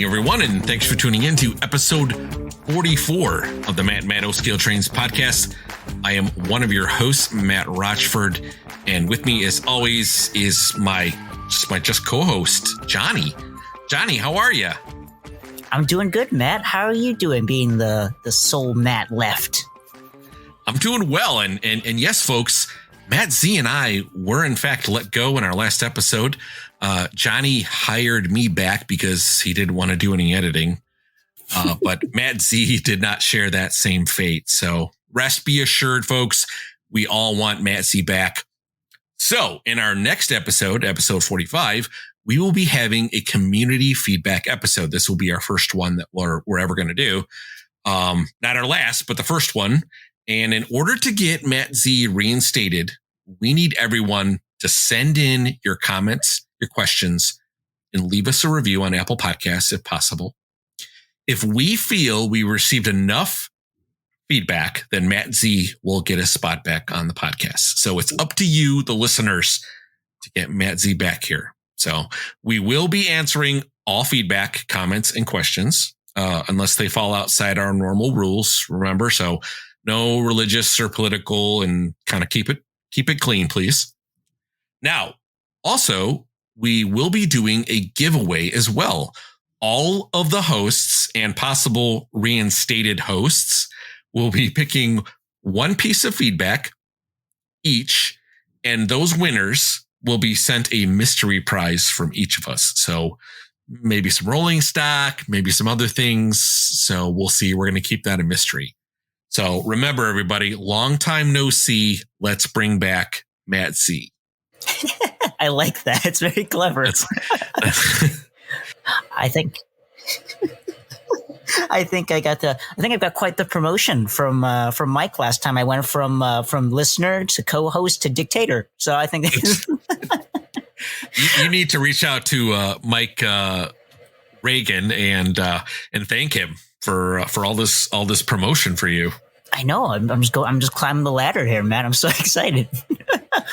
evening, everyone, and thanks for tuning in to episode 44 of the Matt Scale Trains podcast. I am one of your hosts, Matt Rochford, and with me, as always, is my co-host, Johnny. Johnny, how are you? I'm doing good, Matt. How are you doing, being the sole Matt left? I'm doing well, and yes, folks, Matt Z and I were in fact let go in our last episode. Johnny hired me back because he didn't want to do any editing, but Matt Z did not share that same fate. So rest be assured, folks, we all want Matt Z back. So in our next episode, episode 45, we will be having a community feedback episode. This will be our first one that we're ever going to do. Not our last, but the first one. And in order to get Matt Z reinstated, we need everyone to send in your comments, your questions, and leave us a review on Apple Podcasts if possible. If we feel we received enough feedback, then Matt Z will get a spot back on the podcast. So it's up to you, the listeners, to get Matt Z back here. So we will be answering all feedback, comments, and questions, unless they fall outside our normal rules. Remember, so no religious or political, and kind of keep it clean, please. Now, also, we will be doing a giveaway as well. All of the hosts and possible reinstated hosts will be picking one piece of feedback each, and those winners will be sent a mystery prize from each of us. So maybe some rolling stock, maybe some other things. So we'll see. We're going to keep that a mystery. So remember, everybody, long time no see. Let's bring back Matt Z. I like that. It's very clever. I think I've got quite the promotion from Mike last time. I went from listener to co-host to dictator. So I think you need to reach out to Mike Reagan and thank him for all this promotion for you. I know. I'm just climbing the ladder here, man. I'm so excited.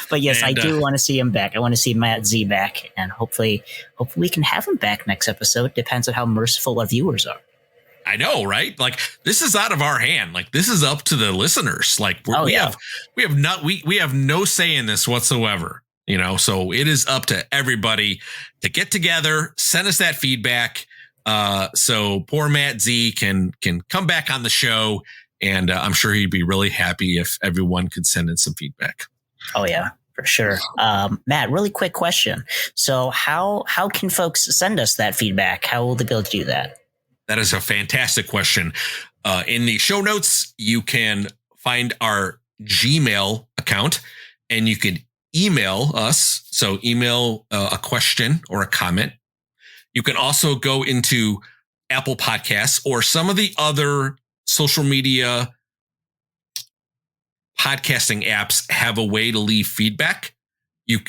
But yes, I do want to see him back. I want to see Matt Z back, and hopefully we can have him back next episode. Depends on how merciful our viewers are. I know, right? Like, this is out of our hand. Like, this is up to the listeners. Like, we have no say in this whatsoever. You know, so it is up to everybody to get together, send us that feedback. So poor Matt Z can come back on the show, and I'm sure he'd be really happy if everyone could send in some feedback. Oh yeah, for sure. Matt, really quick question. So how can folks send us that feedback? How will they be able to do that? That is a fantastic question. In the show notes, you can find our Gmail account, and you can email us. So email a question or a comment. You can also go into Apple Podcasts or some of the other social media podcasting apps have a way to leave feedback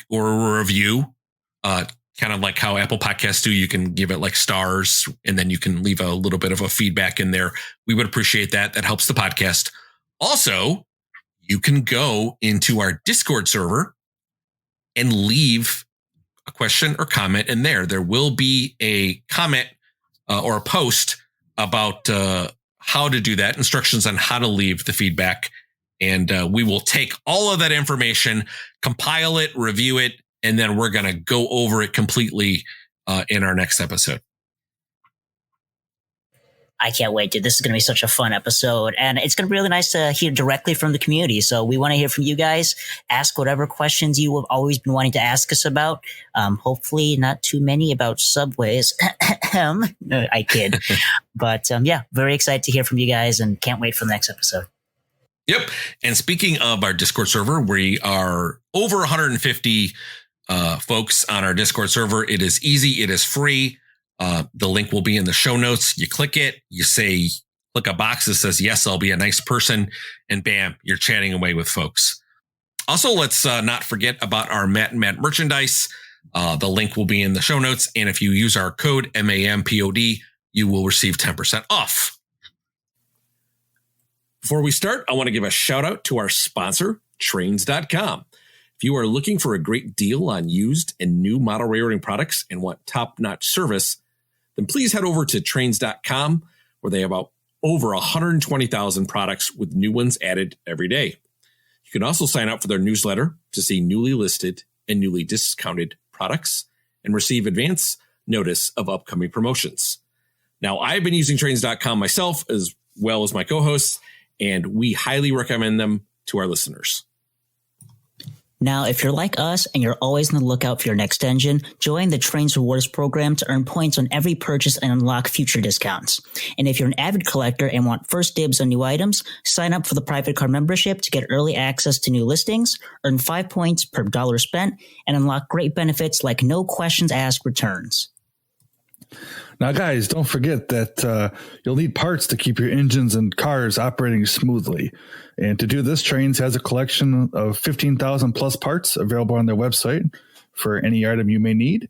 or a review, kind of like how Apple Podcasts do. You can give it like stars, and then you can leave a little bit of a feedback in there. We would appreciate that. That helps the podcast. Also, you can go into our Discord server and leave a question or comment in there. There will be a comment or a post about how to do that, instructions on how to leave the feedback. And we will take all of that information, compile it, review it, and then we're going to go over it completely in our next episode. I can't wait, dude. This is going to be such a fun episode, and it's going to be really nice to hear directly from the community. So we want to hear from you guys. Ask whatever questions you have always been wanting to ask us about. Hopefully not too many about subways. No, I kid. But yeah, very excited to hear from you guys, and can't wait for the next episode. Yep. And speaking of our Discord server, we are over 150 folks on our Discord server. It is easy. It is free. The link will be in the show notes. You click it, click a box that says, yes, I'll be a nice person. And bam, you're chatting away with folks. Also, let's not forget about our Matt and Matt merchandise. The link will be in the show notes. And if you use our code MAMPOD, you will receive 10% off. Before we start, I want to give a shout out to our sponsor, Trainz.com. If you are looking for a great deal on used and new model railroading products and want top-notch service, then please head over to Trainz.com, where they have over 120,000 products with new ones added every day. You can also sign up for their newsletter to see newly listed and newly discounted products and receive advance notice of upcoming promotions. Now, I've been using Trainz.com myself as well as my co-hosts, and we highly recommend them to our listeners. Now, if you're like us and you're always on the lookout for your next engine, join the Trainz Rewards program to earn points on every purchase and unlock future discounts. And if you're an avid collector and want first dibs on new items, sign up for the private car membership to get early access to new listings, earn 5 points per dollar spent, and unlock great benefits like no questions asked returns. Now, guys, don't forget that you'll need parts to keep your engines and cars operating smoothly. And to do this, Trainz has a collection of 15,000 plus parts available on their website for any item you may need.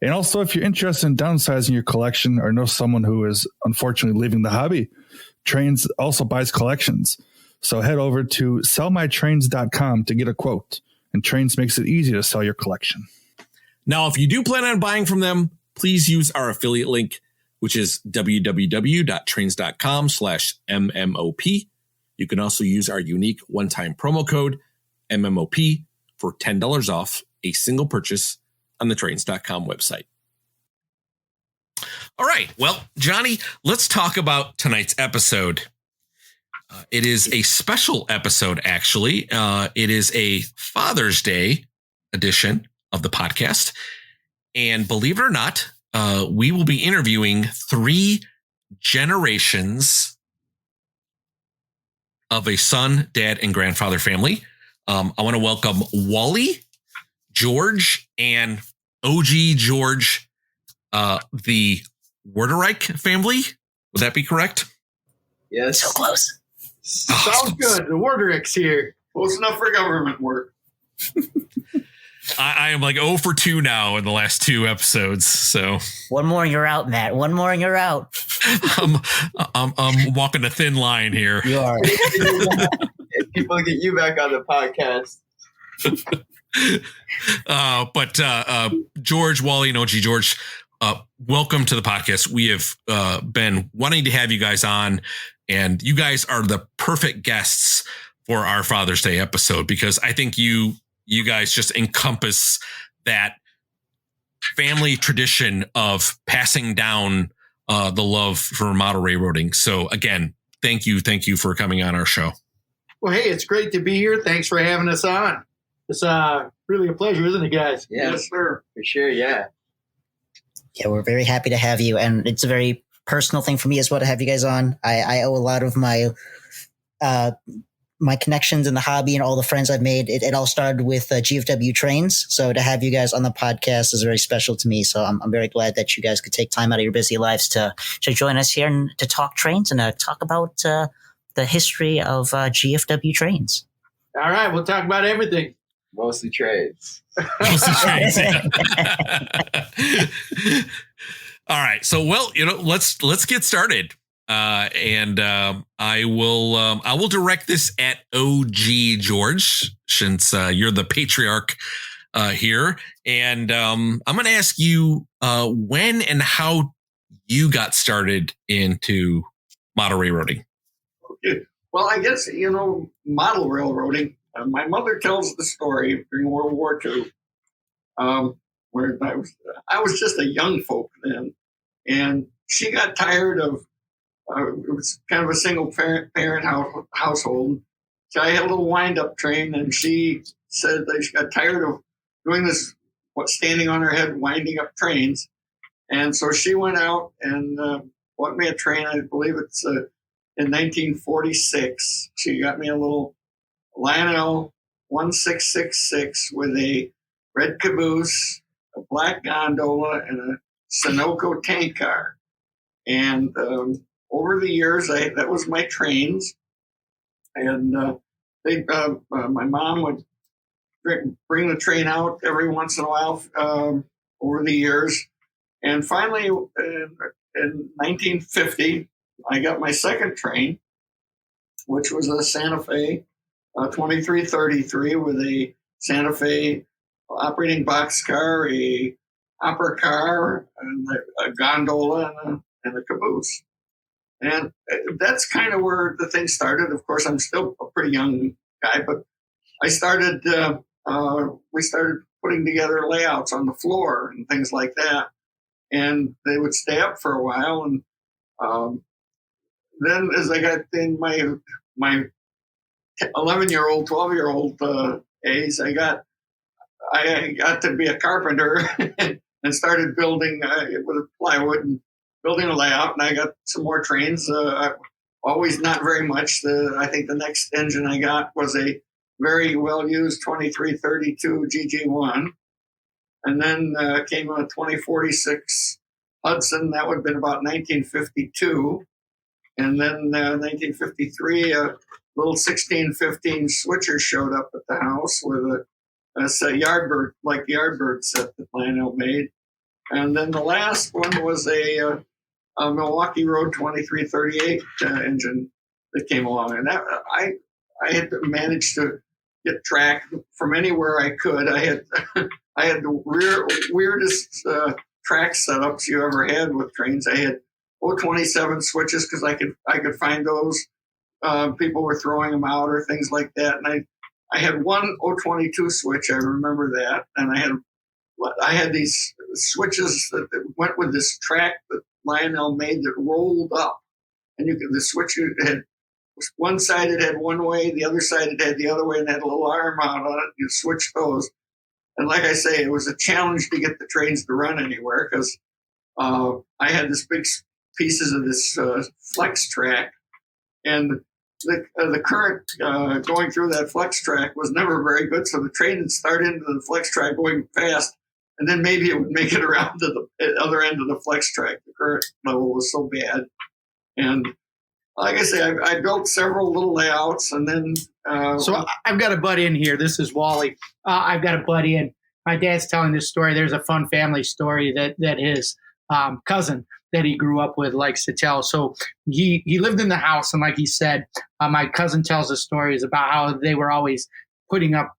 And also, if you're interested in downsizing your collection or know someone who is unfortunately leaving the hobby, Trainz also buys collections. So head over to sellmytrains.com to get a quote. And Trainz makes it easy to sell your collection. Now, if you do plan on buying from them, please use our affiliate link, which is www.trainz.com/MMOP. You can also use our unique one-time promo code MMOP for $10 off a single purchase on the Trainz.com website. All right. Well, Johnny, let's talk about tonight's episode. It is a special episode, actually. It is a Father's Day edition of the podcast. And believe it or not, we will be interviewing 3 generations of a son, dad, and grandfather family. I want to welcome Wally, George, and OG George, the Werderich family. Would that be correct? Yes. So close. Sounds good. The Werderich's here. Close enough for government work. I am like 0 for 2 now in the last 2 episodes. So One more and you're out, Matt. One more and you're out. I'm walking a thin line here. You are. People get you back on the podcast. But George, Wally, and OG George, welcome to the podcast. We have been wanting to have you guys on, and you guys are the perfect guests for our Father's Day episode, because I think you guys just encompass that family tradition of passing down the love for model railroading. So again, thank you for coming on our show. Well, hey, it's great to be here. Thanks for having us on. It's really a pleasure, isn't it, guys? Yeah. Yes, sir. For sure, yeah. Yeah, we're very happy to have you. And it's a very personal thing for me as well to have you guys on. I owe a lot of my my connections in the hobby and all the friends I've made. It all started with GFW Trains. So to have you guys on the podcast is very special to me. So I'm very glad that you guys could take time out of your busy lives to join us here and to talk trains and talk about the history of GFW Trains. All right, we'll talk about everything. Mostly trades. Mostly trains, yeah. All right. So, well, let's get started. I will direct this at OG George, since you're the patriarch here. And I'm going to ask you when and how you got started into model railroading. Okay. Well, I guess, model railroading. My mother tells the story during World War II, where I was just a young folk then, and she got tired of. It was kind of a single parent household. So I had a little wind-up train, and she said that she got tired of doing this, standing on her head, winding up trains. And so she went out and bought me a train. I believe it's in 1946. She got me a little Lionel 1666 with a red caboose, a black gondola, and a Sunoco tank car. And over the years, that was my trains. And my mom would bring the train out every once in a while over the years. And finally, in 1950, I got my second train, which was a Santa Fe 2333 with a Santa Fe operating boxcar, a hopper car and a gondola and a caboose. And that's kind of where the thing started. Of course, I'm still a pretty young guy, but we started putting together layouts on the floor and things like that. And they would stay up for a while. And then as I got in my 11-year-old, 12-year-old age, I got to be a carpenter and started building with plywood and building a layout. And I got some more trains. Always not very much. I think the next engine I got was a very well-used 2332 GG1. And then came a 2046 Hudson. That would have been about 1952. And then 1953, a little 1615 switcher showed up at the house with a Yardbird, like the Yardbird set that Lionel made. And then the last one was a Milwaukee Road 2338 engine that came along. And that I had managed to get track from anywhere I could. I had the weirdest track setups you ever had with trains. I had 027 switches because I could find those. People were throwing them out or things like that. And I had one 022 switch. I remember that. And I had these switches that went with this track that Lionel made that rolled up. And the switch had one side it had one way, the other side it had the other way, and had a little arm out on it. You switch those. And like I say, it was a challenge to get the trains to run anywhere because I had this big pieces of this flex track, and the current going through that flex track was never very good. So the train would start into the flex track going fast, and then maybe it would make it around to the other end of the flex track. The current level was so bad. And like I say, I built several little layouts, and then... So I've got a butt in here. This is Wally. I've got a butt in. My dad's telling this story. There's a fun family story that his cousin that he grew up with likes to tell. So he lived in the house, and like he said, my cousin tells the stories about how they were always putting up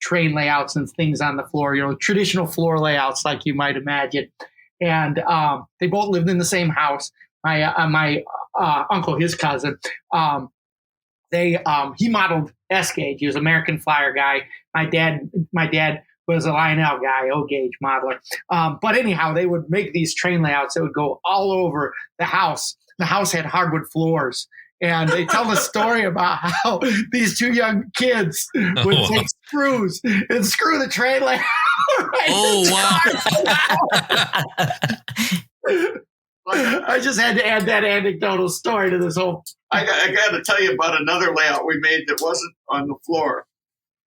train layouts and things on the floor, traditional floor layouts like you might imagine. And they both lived in the same house. My uncle, his cousin, he modeled S-gauge. He was an American Flyer guy. My dad was a Lionel guy, O-gauge modeler. But anyhow, they would make these train layouts that would go all over the house. The house had hardwood floors. And they tell the story about how these two young kids would take screws and screw the train layout. I just had to add that anecdotal story to this whole. I got to tell you about another layout we made that wasn't on the floor.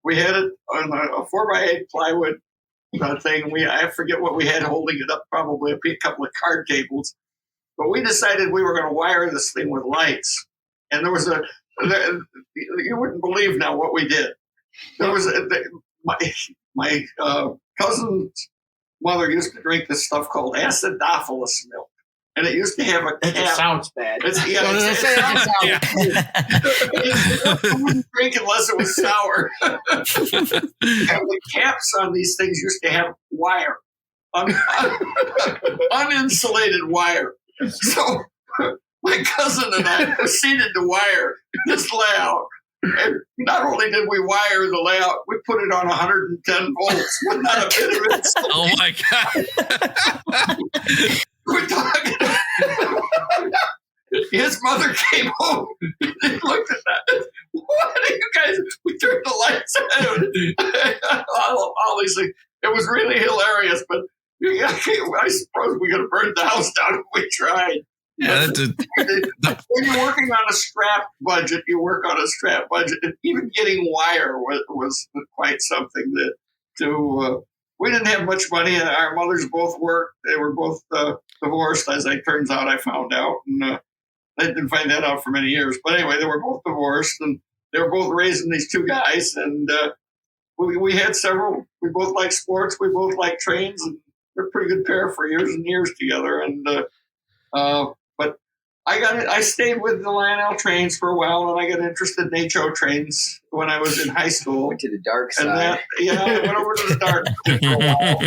We had it on a 4x8 plywood thing. I forget what we had holding it up, probably a couple of card cables. But we decided we were going to wire this thing with lights. And there was you wouldn't believe now what we did. There was my cousin's mother used to drink this stuff called acidophilus milk. And it used to have a cap. It sounds bad. It wouldn't drink unless it was sour. And the caps on these things used to have wire, uninsulated wire. So my cousin and I proceeded to wire this layout. And not only did we wire the layout, we put it on 110 volts with not a bit of it. Oh my God. We're talking. His mother came home and looked at that. What are you guys? We turned the lights out. All these things. It was really hilarious, but I suppose we could have burned the house down if we tried. Yeah, when you're working on a strap budget, you work on a strap budget. And even getting wire was quite something we didn't have much money. Our mothers both worked. They were both divorced, as it turns out, I found out. And I didn't find that out for many years. But anyway, they were both divorced, and they were both raising these two guys. And we had several. We both liked sports. We both liked trains. And we're a pretty good pair for years and years together. And but I got it. I stayed with the Lionel Trains for a while, and I got interested in HO trains when I was in high school. Went to the dark side. And I went over to the dark for a while.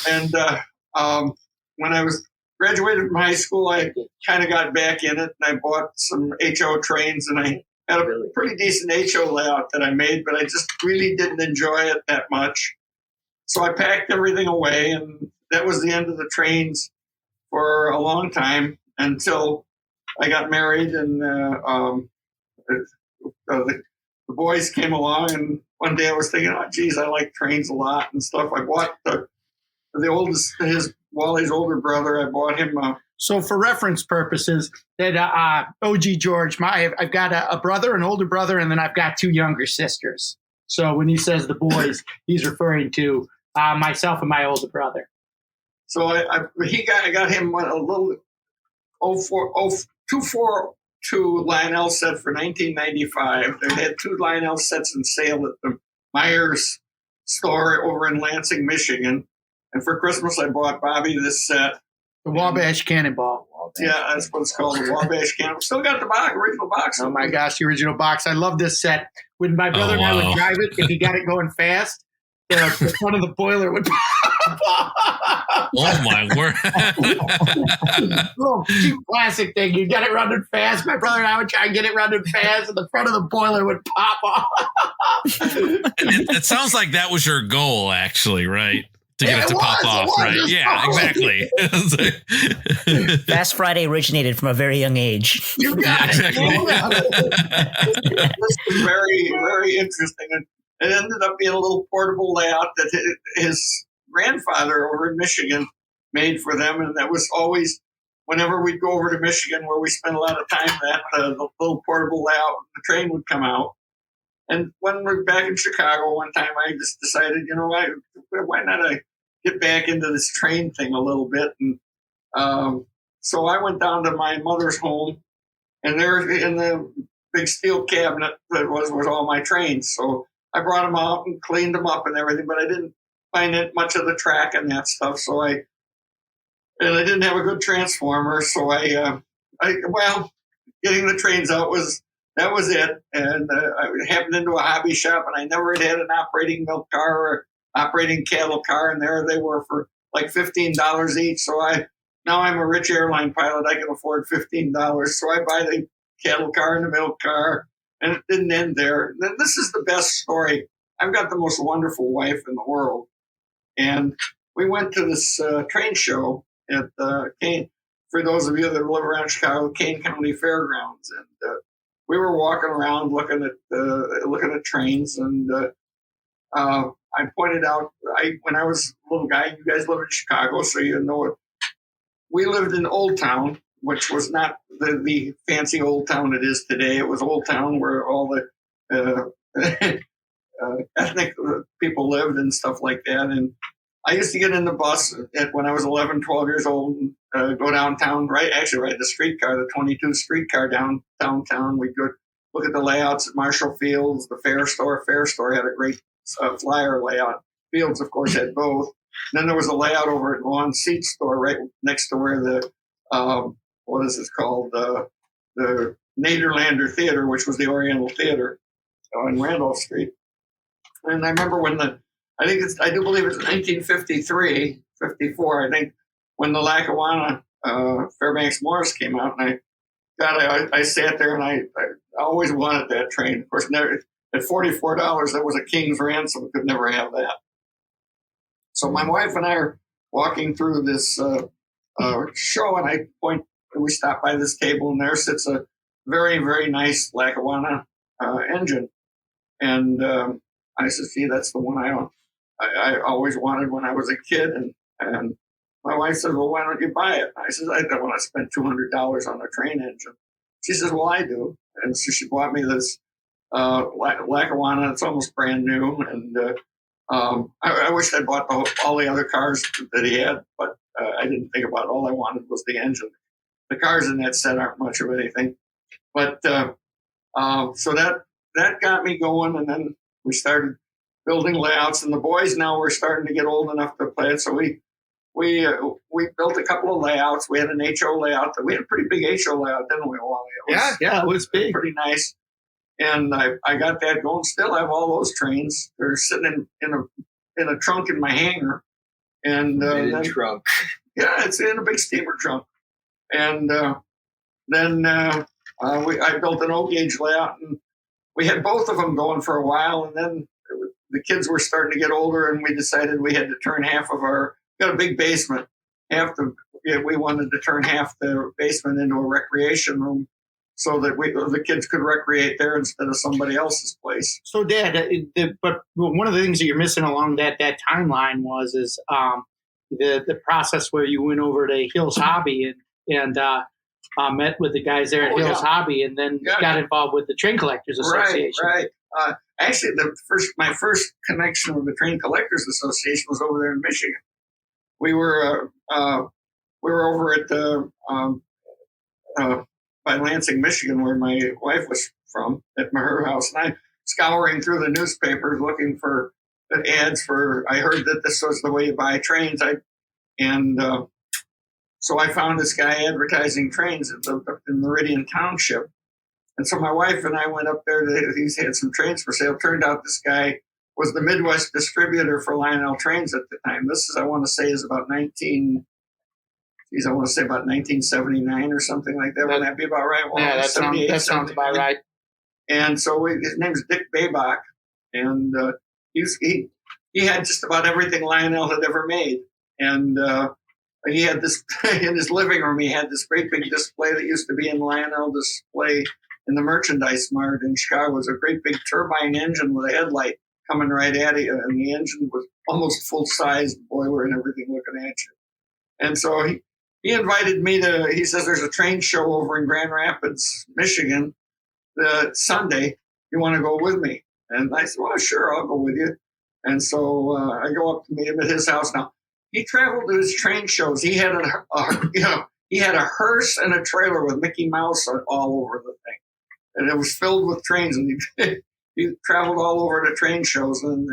And when I was graduated from high school, I kind of got back in it, and I bought some HO trains, and I had a pretty decent HO layout that I made, but I just really didn't enjoy it that much. So I packed everything away, and that was the end of the trains for a long time until I got married, and the boys came along, and one day I was thinking, oh, geez, I like trains a lot and stuff. I bought the oldest, Wally's older brother, I bought him So for reference purposes, that OG George, I've got a brother, an older brother, and then I've got two younger sisters. So when he says the boys, he's referring to myself and my older brother. So I got him a little 242 Lionel set for 1995. They had two Lionel sets in sale at the Myers store over in Lansing, Michigan. And for Christmas, I bought Bobby this set. The Wabash Cannonball. Yeah, that's what it's called, the Wabash Cannonball. Still got the original box. Oh, my gosh, the original box. I love this set. When my brother and I would drive it, if he got it going fast, the front of the boiler would pop off. Oh, my word. Little cheap classic thing. You got it running fast. My brother and I would try and get it running fast, and the front of the boiler would pop off. It sounds like that was your goal, actually, right? To get it to pop off, right? Yeah, exactly. Fast Friday originated from a very young age. You got it. This was very, very interesting. And it ended up being a little portable layout that his grandfather over in Michigan made for them. And that was always, whenever we'd go over to Michigan, where we spent a lot of time, that the little portable layout, the train would come out. And when we were back in Chicago one time, I just decided, why not I get back into this train thing a little bit? And so I went down to my mother's home, and there in the big steel cabinet that was all my trains. So I brought them out and cleaned them up and everything, but I didn't find it much of the track and that stuff. So I didn't have a good transformer. So getting the trains out was it. And I happened into a hobby shop, and I never had an operating milk car or operating cattle car, and there they were for like $15 each. So now I'm a rich airline pilot. I can afford $15. So I buy the cattle car and the milk car, and it didn't end there. This is the best story. I've got the most wonderful wife in the world. And we went to this train show at Kane, for those of you that live around Chicago, Kane County Fairgrounds. And we were walking around looking at trains, and I pointed out, when I was a little guy, you guys live in Chicago, so you know it. We lived in Old Town, which was not the fancy Old Town it is today. It was Old Town where all the ethnic people lived and stuff like that. And I used to get in the bus when I was 11, 12 years old and go downtown, ride the streetcar, the 22 streetcar downtown. We'd go look at the layouts at Marshall Fields, the Fair Store. Fair Store had a great flyer layout. Fields, of course, had both. And then there was a layout over at Vaughan Seat Store right next to where the, what is it called? The Nederlander Theater, which was the Oriental Theater on Randolph Street. And I remember when I do believe it's 1953, 54, I think, when the Lackawanna Fairbanks Morris came out. And I sat there, and I always wanted that train. Of course, at $44, that was a king's ransom. Could never have that. So my wife and I are walking through this show, and we stop by this table, and there sits a very, very nice Lackawanna engine. And I said, see, that's the one I always wanted when I was a kid. And my wife said, well, why don't you buy it? I said, I don't want to spend $200 on a train engine. She says, well, I do. And so she bought me this Lackawanna. It's almost brand new. And I wish I bought all the other cars that he had, but I didn't think about it. All I wanted was the engine. The cars in that set aren't much of anything. But so that got me going. And then we started building layouts. And the boys now were starting to get old enough to play it. So we we built a couple of layouts. We had an HO layout. We had a pretty big HO layout, didn't we, Wally? It was big. Pretty nice. And I got that going. Still have all those trains. They're sitting in a trunk in my hangar. And in a trunk. Yeah, it's in a big steamer trunk. And then I built an O-gauge layout, and we had both of them going for a while. And then the kids were starting to get older, and we decided we had to turn got a big basement. We wanted to turn half the basement into a recreation room so that the kids could recreate there instead of somebody else's place. So, Dad, but one of the things that you're missing along that timeline is the process where you went over to Hills Hobby and met with the guys there at Hills Hobby, and then got involved with the Train Collectors Association. Right. Actually, my first connection with the Train Collectors Association was over there in Michigan. We were over at by Lansing, Michigan, where my wife was from, at her house, and I scouring through the newspapers looking for ads for. I heard that this was the way you buy trains. So I found this guy advertising trains in Meridian Township. And so my wife and I went up there. He had some trains for sale. Turned out this guy was the Midwest distributor for Lionel Trains at the time. This is, I want to say, about 1979 or something like that. Would that be about right? Well, yeah, that sounds about right. And so his name's Dick Baybach. And he had just about everything Lionel had ever made. And he had this in his living room. He had this great big display that used to be in Lionel Display in the Merchandise Mart in Chicago. It was a great big turbine engine with a headlight coming right at you, and the engine was almost full size, boiler and everything looking at you. And so he invited me to. He says there's a train show over in Grand Rapids, Michigan, Sunday. You want to go with me? And I said, well, sure, I'll go with you. And so I go up to meet him at his house. Now, he traveled to his train shows. He had he had a hearse and a trailer with Mickey Mouse all over the thing, and it was filled with trains. And he traveled all over to train shows, and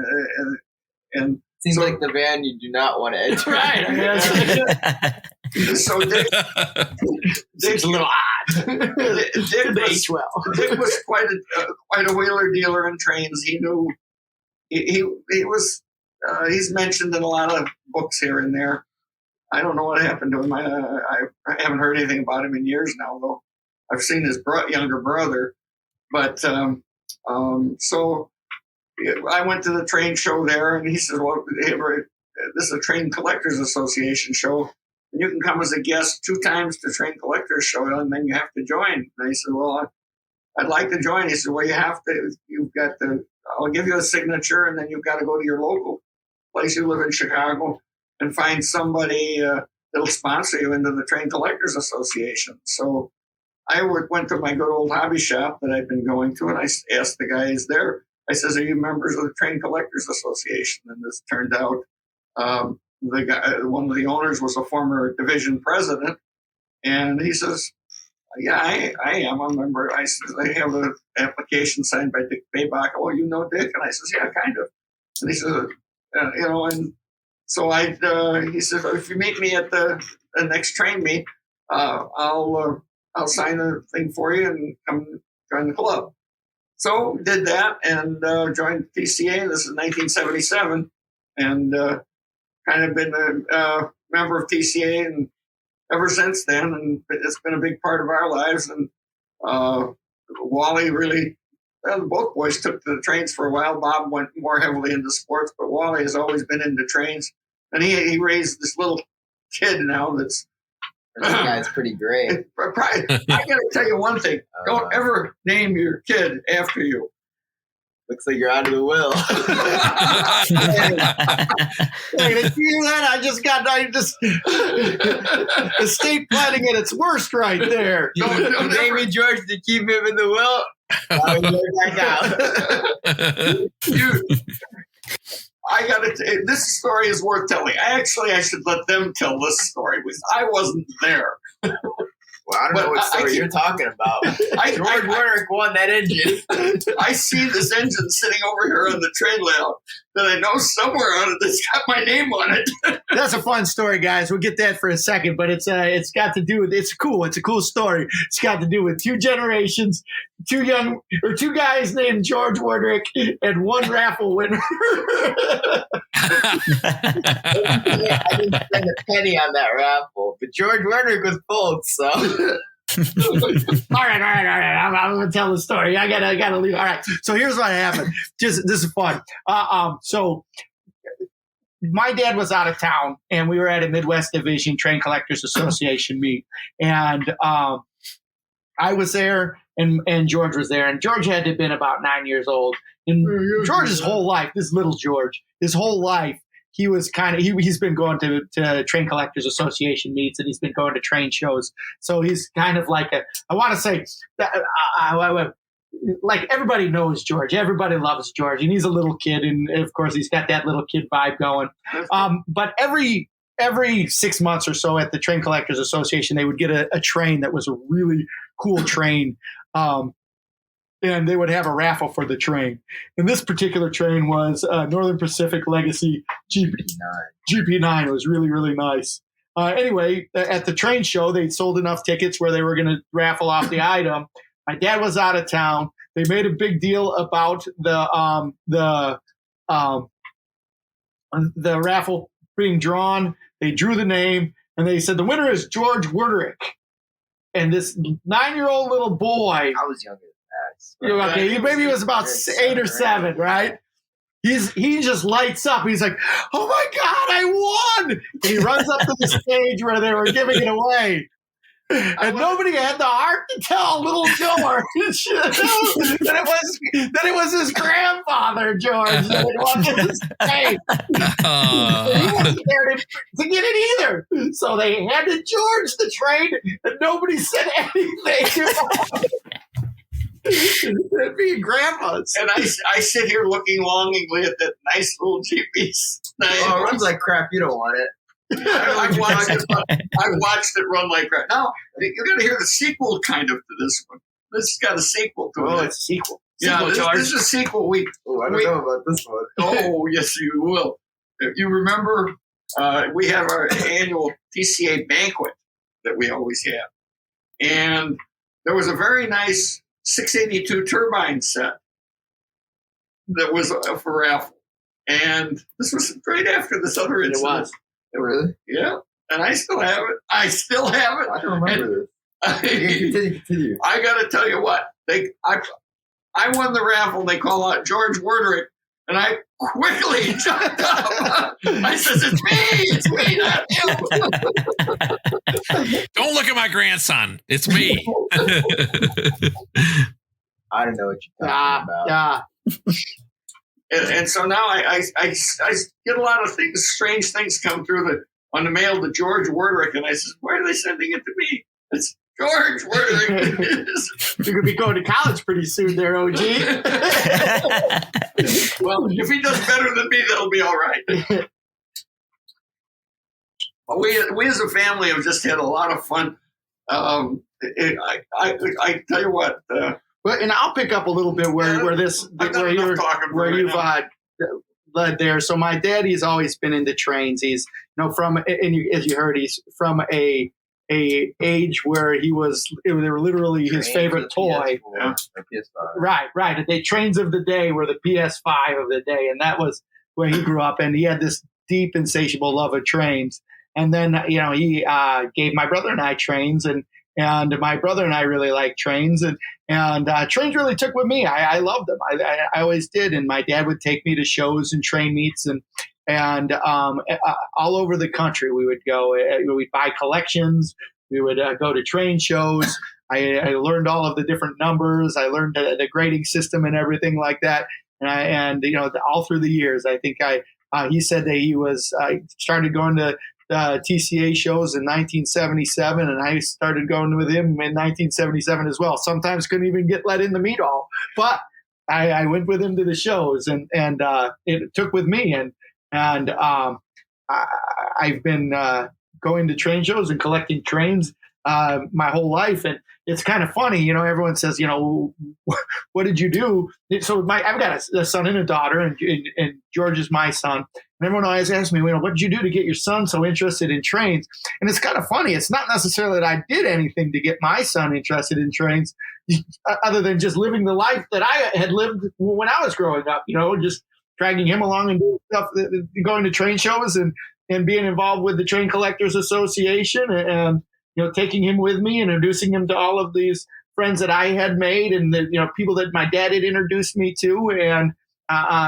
seems like the van you do not want to enter. Right. So Dick's a little odd. Dick was quite a wheeler dealer in trains. He knew he was. He's mentioned in a lot of books here and there. I don't know what happened to him. I haven't heard anything about him in years now, though. I've seen his younger brother. But so I went to the train show there, and he said, well, this is a Train Collectors Association show, and you can come as a guest 2 times to Train Collectors show, and then you have to join. And I said, well, I'd like to join. He said, well, I'll give you a signature, and then you've got to go to your local place you live in Chicago and find somebody that'll sponsor you into the Train Collectors Association. So I went to my good old hobby shop that I'd been going to, and I asked the guys there, I says, are you members of the Train Collectors Association? And this turned out the guy, one of the owners was a former division president, and he says, yeah, I am a member. I says, I have an application signed by Dick Baybach. Oh, you know Dick? And I says, yeah, kind of. And he says, and so he said, if you meet me at the next train meet, I'll sign the thing for you and come join the club. So did that and joined TCA. This is 1977, and kind of been a member of TCA and ever since then, and it's been a big part of our lives. And Wally really, both boys took to the trains for a while. Bob went more heavily into sports, but Wally has always been into trains. And he raised this little kid now that's... This guy's pretty great. I got to tell you one thing. Don't ever name your kid after you. Looks like you're out of the will. Hey, did you hear that? I just estate planning at its worst right there. Don't name me George to keep him in the will. I'll go back out. I got to. This story is worth telling. I should let them tell this story because I wasn't there. Well, I don't know what story you're talking about. George Wernick won that engine. I see this engine sitting over here on the train layout that I know somewhere on it that's got my name on it. That's a fun story, guys. We'll get that for a second, but it's got to do with it's cool. It's a cool story. It's got to do with two generations, two guys named George Wernick, and one raffle winner. I didn't spend a penny on that raffle, but George Wernick was both, so. All right. I'm gonna tell the story. I gotta leave. All right. So here's what happened. This is fun. So my dad was out of town, and we were at a Midwest Division Train Collectors Association meet, and I was there, and George was there, and George had to have been about 9 years old. And George's whole life, this little George, his whole life, he was he's been going to Train Collectors Association meets, and he's been going to train shows. So he's kind of like I want to say, like everybody knows George. Everybody loves George, and he's a little kid, and of course he's got that little kid vibe going. But every 6 months or so at the Train Collectors Association, they would get a train that was a really cool train. And they would have a raffle for the train. And this particular train was Northern Pacific Legacy GP9. It was really, really nice. Anyway, at the train show, they sold enough tickets where they were going to raffle off the item. My dad was out of town. They made a big deal about the raffle being drawn. They drew the name, and they said the winner is George Wernick. And this 9-year-old little boy, I was younger than that. Okay, maybe he was about 8 or 7, right? He just lights up. He's like, "Oh my God, I won!" And he runs up to the stage where they were giving it away. And nobody had the heart to tell little George that it was his grandfather, George, that had won this train. He wasn't there to get it either. So they handed George the train, and nobody said anything. It'd be grandma's. And I sit here looking longingly at that nice little GP. Oh, it runs like crap. You don't want it. I've watched it run like crap. Now, you're going to hear the sequel kind of to this one. This has got a sequel to it. Oh, it's a sequel. Yeah, this is a sequel. I don't know about this one. Oh, yes, you will. If you remember, we have our annual TCA banquet that we always have. And there was a very nice 682 turbine set that was for raffle. And this was right after this other incident. It was. Really? Yeah. And I still have it. I don't remember this. Continue. I got to tell you what. I won the raffle. They call out George Wernick. And I quickly jumped up. I says, "It's me, not him." Don't look at my grandson. It's me. I don't know what you're talking about. And so now I get a lot of things, strange things come through on the mail to George Wernick. And I says, "Why are they sending it to me?" It's George Wernick. You're going to be going to college pretty soon there, OG. Well, if he does better than me, that'll be all right. But we as a family have just had a lot of fun. I tell you what. And I'll pick up a little bit where you've led there. So my daddy's always been into trains. He's as you heard, he's from a age where they were literally his favorite toy. Yeah. Right. The Trains of the day were the PS5 of the day, and that was where he grew up. And he had this deep, insatiable love of trains. And then he gave my brother and I trains, and my brother and I really liked trains, and trains really took with me. I loved them. I always did. And my dad would take me to shows and train meets, and all over the country we would go. We'd buy collections. We would go to train shows. I learned all of the different numbers. I learned the grading system and everything like that. And all through the years, I think he said that he was started going to TCA shows in 1977, and I started going with him in 1977 as well. Sometimes couldn't even get let in the meet hall, but I went with him to the shows, and it took with me, and I've been going to train shows and collecting trains my whole life. And it's kind of funny, you know, everyone says, you know, what did you do? So I've got a son and a daughter, and George is my son. And everyone always asks me, you know, what did you do to get your son so interested in trains? And it's kind of funny. It's not necessarily that I did anything to get my son interested in trains, other than just living the life that I had lived when I was growing up, you know, just dragging him along and doing stuff, going to train shows and being involved with the Train Collectors Association, and you know, taking him with me, introducing him to all of these friends that I had made, and the, you know, people that my dad had introduced me to, and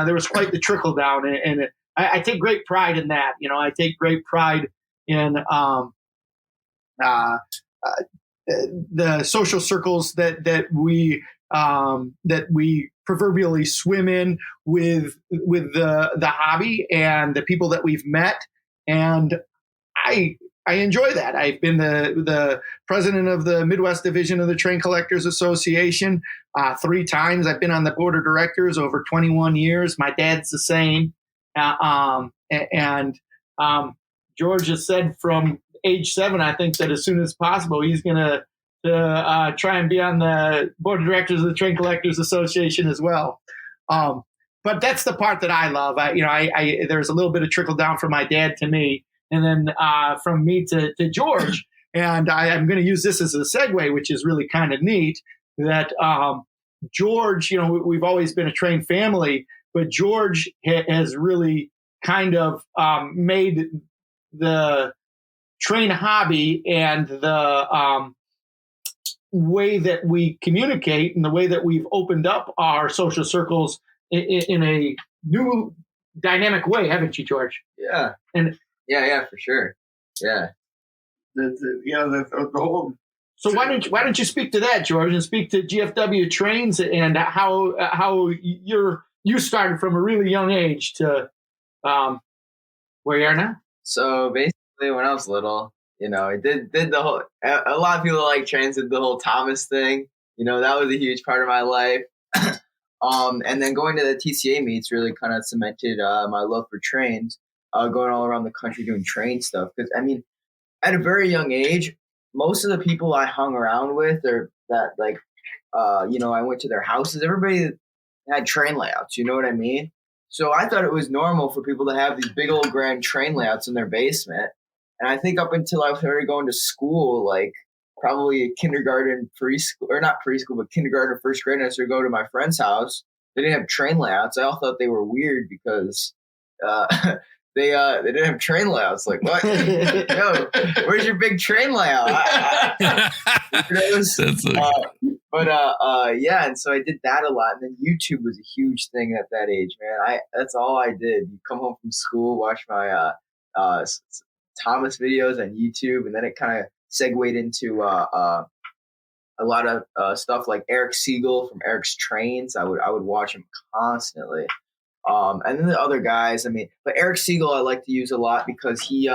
there was quite the trickle down, and I take great pride in that. You know, I take great pride in the social circles that we proverbially swim in with the hobby and the people that we've met, and I enjoy that. I've been the president of the Midwest Division of the Train Collectors Association 3 times. I've been on the board of directors over 21 years. My dad's the same. George has said from age 7, I think, that as soon as possible, he's going to try and be on the board of directors of the Train Collectors Association as well. But that's the part that I love. There's a little bit of trickle down from my dad to me, and then from me to George. And I'm going to use this as a segue, which is really kind of neat, that George, you know, we've always been a train family, but George has really kind of made the train hobby and the way that we communicate and the way that we've opened up our social circles in a new dynamic way, haven't you, George? Yeah. And yeah, for sure. Yeah. The whole. So why don't you speak to that, George, and speak to GFW Trains and how you started from a really young age to where you are now? So basically, when I was little, you know, I did the whole. A lot of people like Trainz did the whole Audamus thing. You know, that was a huge part of my life. And then going to the TCA meets really kind of cemented my love for trains. Going all around the country doing train stuff, because I mean, at a very young age, most of the people I hung around with, or that like, you know, I went to their houses. Everybody had train layouts. You know what I mean? So I thought it was normal for people to have these big old grand train layouts in their basement. And I think up until I started going to school, like probably kindergarten, preschool, or not preschool, but kindergarten or first grade, and I started to go to my friend's house. They didn't have train layouts. I all thought they were weird because they didn't have train layouts. Like, what? Yo, where's your big train layout? Yeah, and so I did that a lot. And then YouTube was a huge thing at that age, man. That's all I did. You come home from school, watch my Thomas videos on YouTube, and then it kind of segued into a lot of stuff like Eric Siegel from Eric's Trainz. I would watch him constantly. And then the other guys, I mean, but Eric Siegel I like to use a lot because he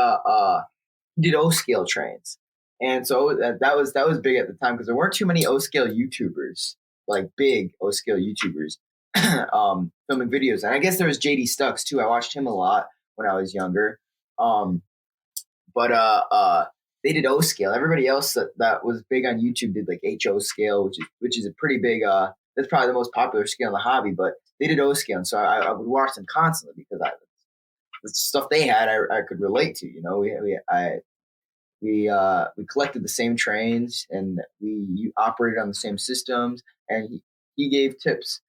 did O-scale trains. And so that was big at the time because there weren't too many O-scale YouTubers, like big O-scale YouTubers, filming videos. And I guess there was JD Stucks too. I watched him a lot when I was younger. But they did O-scale. Everybody else that was big on YouTube did like HO scale, which is a pretty big, that's probably the most popular scale in the hobby, but they did O-scale. And so I would watch them constantly because the stuff they had, I could relate to, you know, we collected the same trains and we operated on the same systems, and he gave tips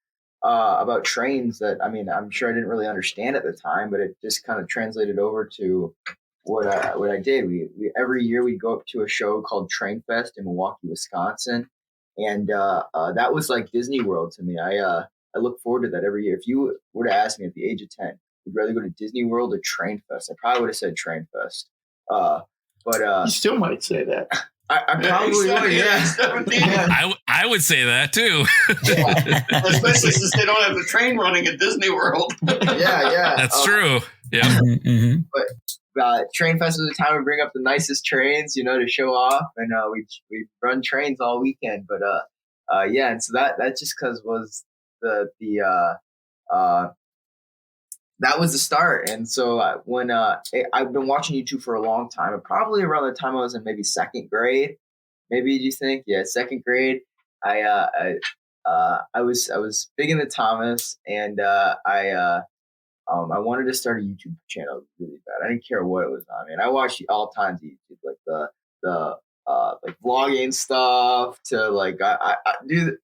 about trains that, I mean, I'm sure I didn't really understand at the time, but it just kind of translated over to what I did. We every year we'd go up to a show called Train Fest in Milwaukee, Wisconsin, and that was like Disney World to me. I look forward to that every year. If you were to ask me at the age of 10, would you rather go to Disney World or Train Fest, I probably would have said Train Fest. But you still might say that. I probably would. Yeah. I would say that too. Especially since they don't have the train running at Disney World. Yeah. That's true. Yeah. Mm-hmm. But Train Fest was the time we bring up the nicest trains, you know, to show off, and we run trains all weekend. But yeah, and so that just because was that was the start. And so when I've been watching YouTube for a long time, and probably around the time I was in maybe second grade, maybe you think, yeah, second grade. I was big into Thomas, and I wanted to start a YouTube channel really bad. I didn't care what it was on. I mean, I watched all kinds of YouTube, like the like vlogging stuff to like I do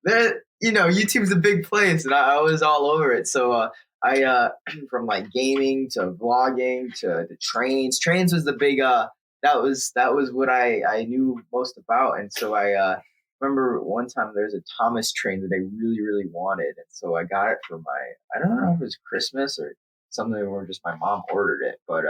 that. YouTube's a big place, and I was all over it. So I from like gaming to vlogging to the trains. Trains was the big that was what I knew most about, and so I remember one time there was a Thomas train that I really, really wanted. And so I got it for I don't know if it was Christmas or something, or just my mom ordered it. But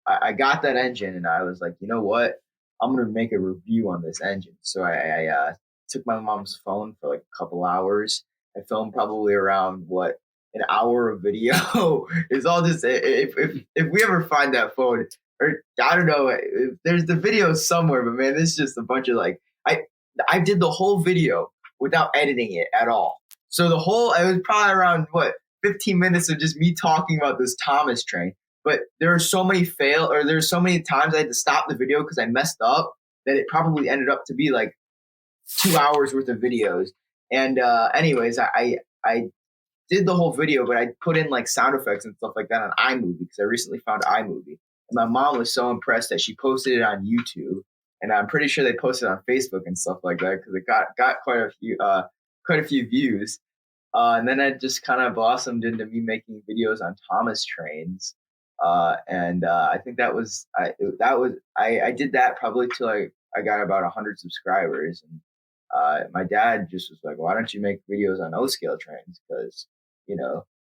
I got that engine, and I was like, you know what? I'm going to make a review on this engine. So I took my mom's phone for like a couple hours. I filmed probably around an hour of video. It's all just, if we ever find that phone, or I don't know, there's the video somewhere, but man, this is just a bunch of like, I did the whole video without editing it at all. So it was probably around 15 minutes of just me talking about this Thomas train. But there are so many there's so many times I had to stop the video because I messed up that it probably ended up to be like 2 hours worth of videos. And anyways, I did the whole video, but I put in like sound effects and stuff like that on iMovie because I recently found iMovie. And my mom was so impressed that she posted it on YouTube, and I'm pretty sure they posted it on Facebook and stuff like that because it got quite a few views. And then it just kind of blossomed into me making videos on Thomas trains. And I think I did that probably till I got about 100 subscribers. And my dad just was like, why don't you make videos on O-scale trains? Because,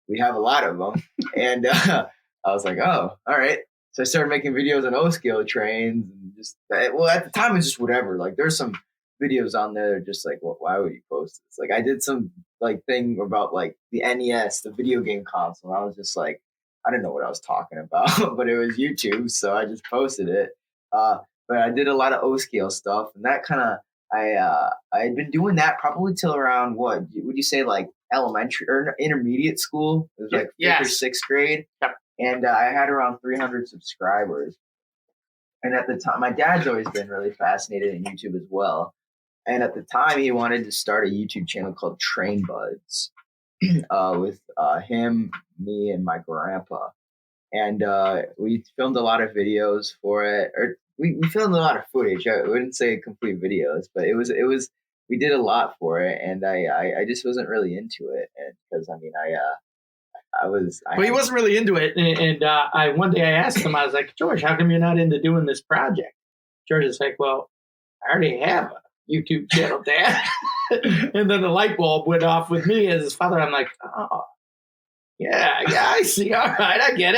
we have a lot of them. And I was like, oh, all right. So I started making videos on O-scale trains, and just, at the time it was just whatever. Like there's some videos on there just like, well, why would you post this? Like I did some like thing about like the NES, the video game console. And I was just like, I didn't know what I was talking about, but it was YouTube, so I just posted it. But I did a lot of O-scale stuff, and that kind of I had been doing that probably till around what would you say, like elementary or intermediate school? It was like fifth or sixth grade. Yep. And I had around 300 subscribers. And at the time, my dad's always been really fascinated in YouTube as well. And at the time, he wanted to start a YouTube channel called Train Buds with him, me, and my grandpa. And we filmed a lot of videos for it. Or we filmed a lot of footage. I wouldn't say complete videos, but it was we did a lot for it. And I just wasn't really into it. And because he wasn't really into it. And one day I asked him, I was like, George, how come you're not into doing this project? George is like, well, I already have a YouTube channel, Dad. And then the light bulb went off with me as his father. I'm like, oh, yeah, I see. All right, I get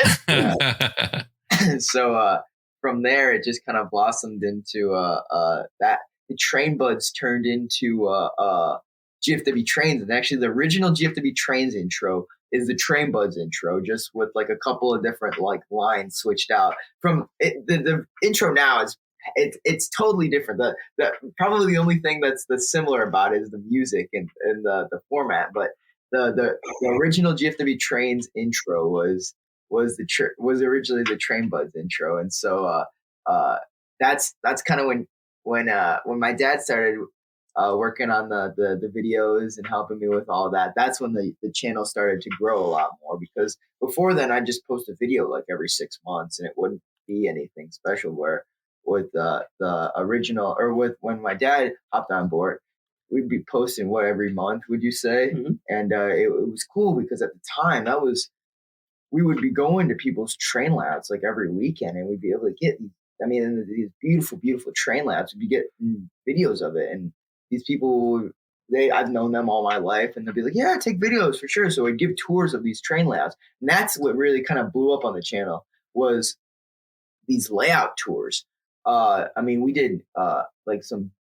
it. So from there, it just kind of blossomed into that. The Train Buds turned into GFW Trains. And actually, the original GFW Trains intro is the Train Buds intro, just with like a couple of different like lines switched out. From it, the intro now is it's totally different. The probably the only thing that's similar about it is the music and the format. But the original GFW Trains intro was originally the Train Buds intro, and so that's kind of when my dad started working on the videos and helping me with all that. That's when the channel started to grow a lot more, because before then I just post a video like every 6 months, and it wouldn't be anything special. Where with the original, or with when my dad hopped on board, we'd be posting every month, would you say? Mm-hmm. And it was cool because at the time we would be going to people's train labs like every weekend, and we'd be able to get these beautiful, beautiful train labs. We'd get videos of it, and these people, I've known them all my life, and they'd be like, yeah, take videos for sure. So I'd give tours of these train labs. And that's what really kind of blew up on the channel, was these layout tours. We did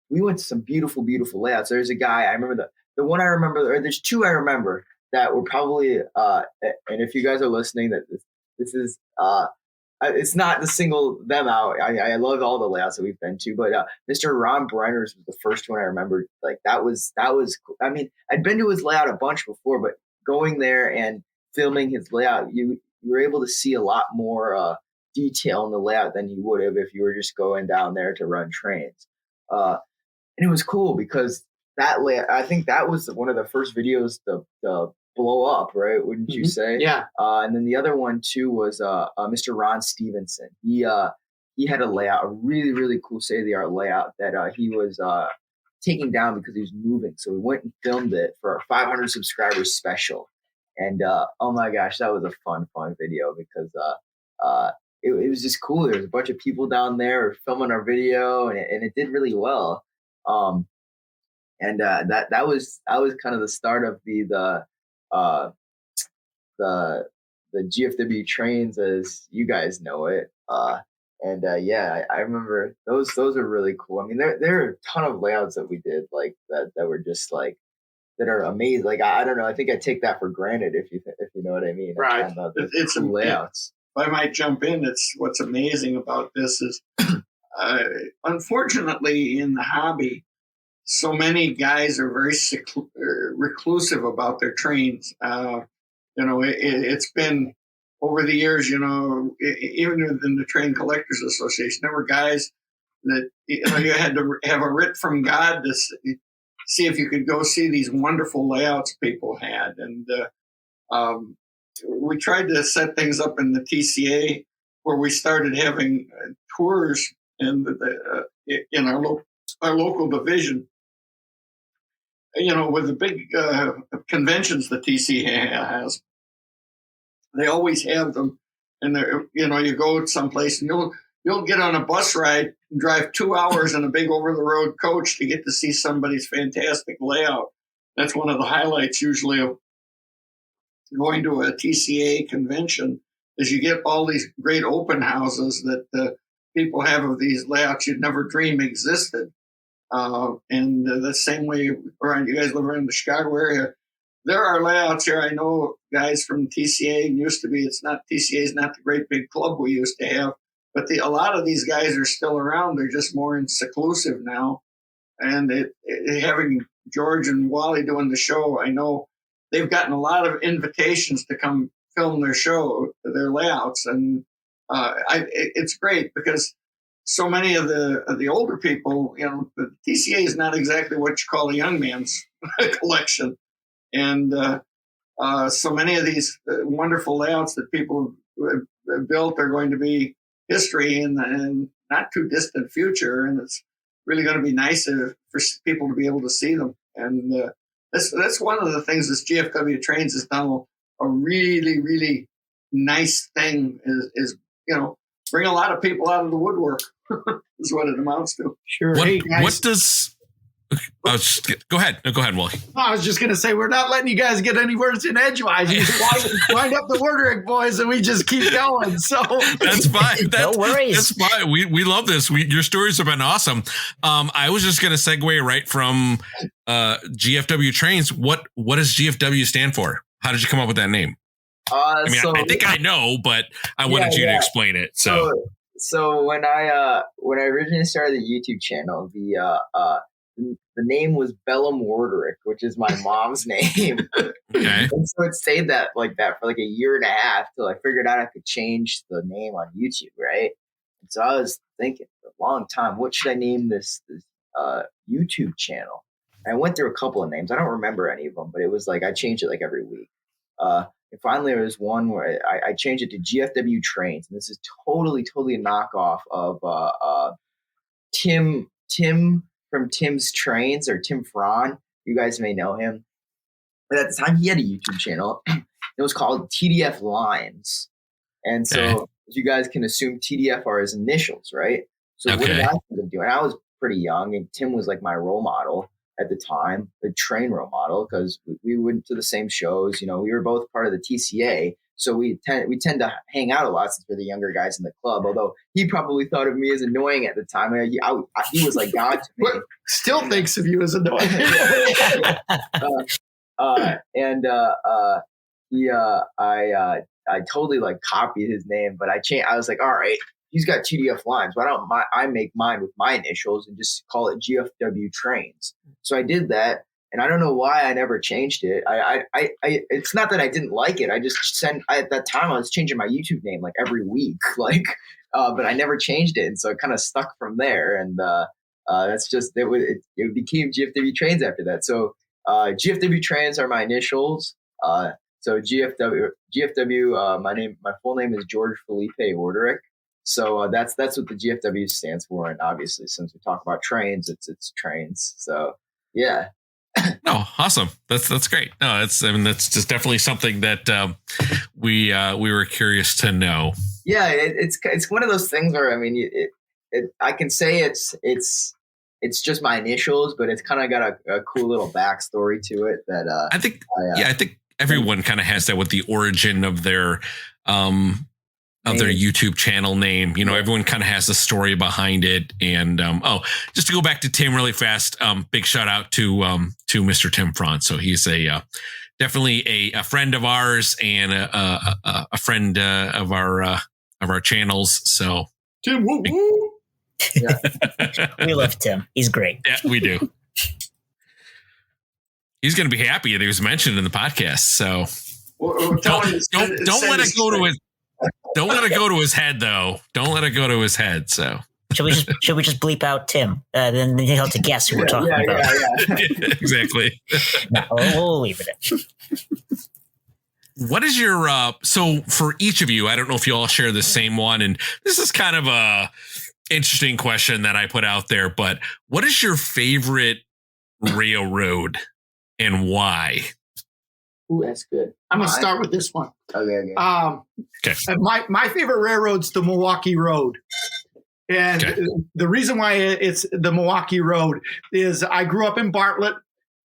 we went to some beautiful, beautiful layouts. There's a guy, I remember the one I remember, or there's two I remember that were probably, and if you guys are listening, that this is, it's not to single them out. I love all the layouts that we've been to, but Mr. Ron Brenner's was the first one I remember. Like that was cool. I mean, I'd been to his layout a bunch before, but going there and filming his layout, you were able to see a lot more detail in the layout than you would have if you were just going down there to run trains. And it was cool because that layout, I think that was one of the first videos to blow up, right? Wouldn't you say? Yeah. And then the other one too was Mr. Ron Stevenson. He had a layout, a really, really cool state-of-the-art layout that he was taking down because he was moving. So we went and filmed it for our 500 subscribers special. And oh my gosh, that was a fun video because it was just cool. There was a bunch of people down there filming our video, and it did really well. That was kind of the start of the GFW Trains as you guys know it. I remember those are really cool. I mean, there are a ton of layouts that we did like that were just like that are amazing. Like I don't know, I think I take that for granted if you know what I mean. Right. It's some layouts. If I might jump in, it's what's amazing about this is, unfortunately, in the hobby, so many guys are very reclusive about their trains. It's been over the years, even within the Train Collectors Association, there were guys that, you had to have a writ from God to see if you could go see these wonderful layouts people had. And we tried to set things up in the TCA where we started having tours in our local division. With the big conventions the TCA has, they always have them. And you go someplace and you'll get on a bus ride and drive 2 hours in a big over-the-road coach to get to see somebody's fantastic layout. That's one of the highlights usually of going to a TCA convention, is you get all these great open houses that people have of these layouts you'd never dream existed. And the same way around, you guys live around the Chicago area, there are layouts here. I know guys from TCA TCA is not the great big club we used to have, but a lot of these guys are still around. They're just more seclusive now. And having George and Wally doing the show, I know they've gotten a lot of invitations to come film their show, their layouts. And it's great because so many of the older people, the TCA is not exactly what you call a young man's collection. And so many of these wonderful layouts that people have built are going to be history in the not too distant future. And it's really going to be nice for people to be able to see them. And that's one of the things this GFW Trains has done a really, really nice thing is bring a lot of people out of the woodwork is what it amounts to. Sure. What does... go ahead. No, go ahead, Wally. I was just going to say, we're not letting you guys get any words in edgewise. You just wind up the Worderick boys and we just keep going. So that's fine. No worries. That's fine. We love this. Your stories have been awesome. I was just going to segue right from GFW Trains. What does GFW stand for? How did you come up with that name? I think I know, but I wanted you to explain it. So when I originally started the YouTube channel, the name was Bellum Worderick, which is my mom's name. Okay. And so it stayed like that for like a year and a half till I figured out I could change the name on YouTube, right? And so I was thinking for a long time, what should I name this YouTube channel? And I went through a couple of names. I don't remember any of them, but it was like I changed it like every week. And finally, there was one where I changed it to GFW Trains. And this is totally a knockoff of Tim from Tim's Trainz, or Tim Fron. You guys may know him. But at the time, he had a YouTube channel. It was called TDF Lines. And so, as you guys can assume, TDF are his initials, right? So what did I been doing? I was pretty young, and Tim was like my role model at the time, the train role model, because we went to the same shows. We were both part of the TCA. So we tend to hang out a lot since we're the younger guys in the club. Although he probably thought of me as annoying at the time. He was like God to me. Still thinks of you as annoying. I totally like copied his name, but I was like, all right, he's got TDF Lines. Why don't I make mine with my initials and just call it GFW Trains? So I did that. And I don't know why I never changed it. It's not that I didn't like it. I just at that time I was changing my YouTube name like every week, but I never changed it. And so it kind of stuck from there. And that's just, it became GFW Trains after that. So GFW Trains are my initials. So GFW, my full name is George Felipe Orderick. So that's what the GFW stands for. And obviously, since we talk about trains, it's Trainz. So yeah. Oh, awesome. That's great. No, that's just definitely something that we were curious to know. Yeah, it's one of those things where, I mean, I can say it's just my initials, but it's kind of got a cool little backstory to it that I think everyone kind of has that with the origin of their YouTube channel name. You know, everyone kind of has a story behind it. And just to go back to Tim really fast, big shout out to Mr. Tim Franz. So he's definitely a friend of ours and a friend of our channels. So Tim, woo woo. Yeah. We love Tim. He's great. Yeah, we do. He's going to be happy that he was mentioned in the podcast. So don't let it go to his. Don't let it go to his head, though. Don't let it go to his head. So should we just bleep out Tim? Then he'll have to guess who we're talking about. Yeah. Exactly. No, we'll leave it. What is your so for each of you? I don't know if you all share the same one, and this is kind of a interesting question that I put out there. But what is your favorite railroad and why? Ooh, that's good. I'm going to start with this one. Okay. Okay. My favorite railroad's the Milwaukee Road. And the reason why it's the Milwaukee Road is I grew up in Bartlett,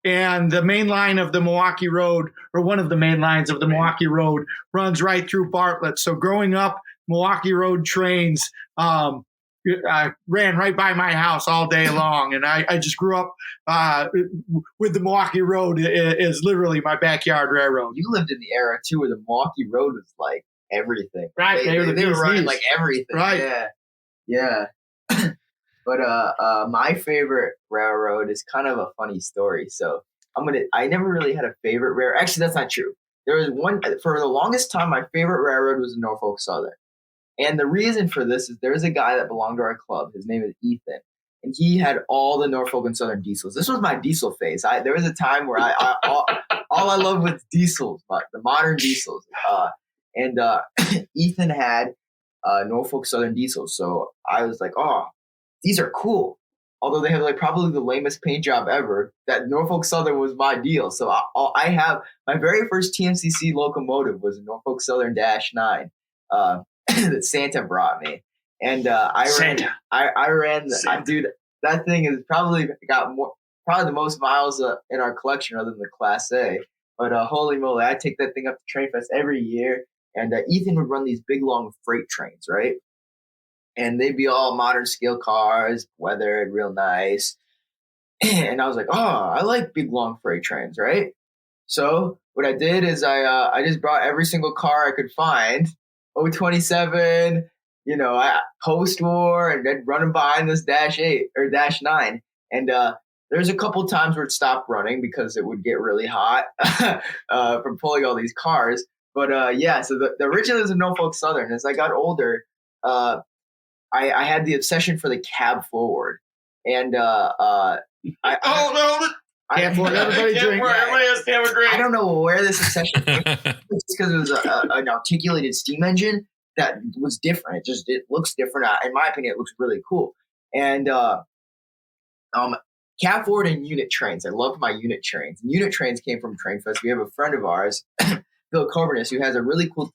and the main line of the Milwaukee Road, or one of the main lines of the Milwaukee Road, runs right through Bartlett. So growing up, Milwaukee Road trains I ran right by my house all day long, and I just grew up with the Milwaukee Road is literally my backyard railroad. You lived in the era too where the Milwaukee Road was like everything. Right, They were running like everything. Right. Yeah. But my favorite railroad is kind of a funny story. So I never really had a favorite railroad. Actually, that's not true. There was one for the longest time. My favorite railroad was the Norfolk Southern. And the reason for this is there's a guy that belonged to our club. His name is Ethan. And he had all the Norfolk and Southern diesels. This was my diesel phase. There was a time where all I loved was diesels, but the modern diesels. And Ethan had Norfolk Southern diesels. So I was like, oh, these are cool. Although they have like probably the lamest paint job ever, that Norfolk Southern was my deal. So I have my very first TMCC locomotive was a Norfolk Southern -9. That Santa brought me, and I ran. Dude, that thing is probably the most miles in our collection, other than the Class A. But holy moly, I take that thing up to Trainfest every year, and Ethan would run these big long freight trains, right? And they'd be all modern scale cars, weathered, real nice. And I was like, oh, I like big long freight trains, right? So what I did is I just brought every single car I could find. 027, post-war, and then running behind this -8 or -9. And there's a couple times where it stopped running because it would get really hot from pulling all these cars. But so the original is a Norfolk Southern. As I got older, I had the obsession for the cab forward. And Everybody drink. Everybody has to have a drink. I don't know where this obsession came from. It's because it was an articulated steam engine that was different. It looks different. In my opinion, it looks really cool. And cab forward and unit trains. I loved my unit trains. Unit trains came from Trainfest. We have a friend of ours, Bill Coburnus, who has a really cool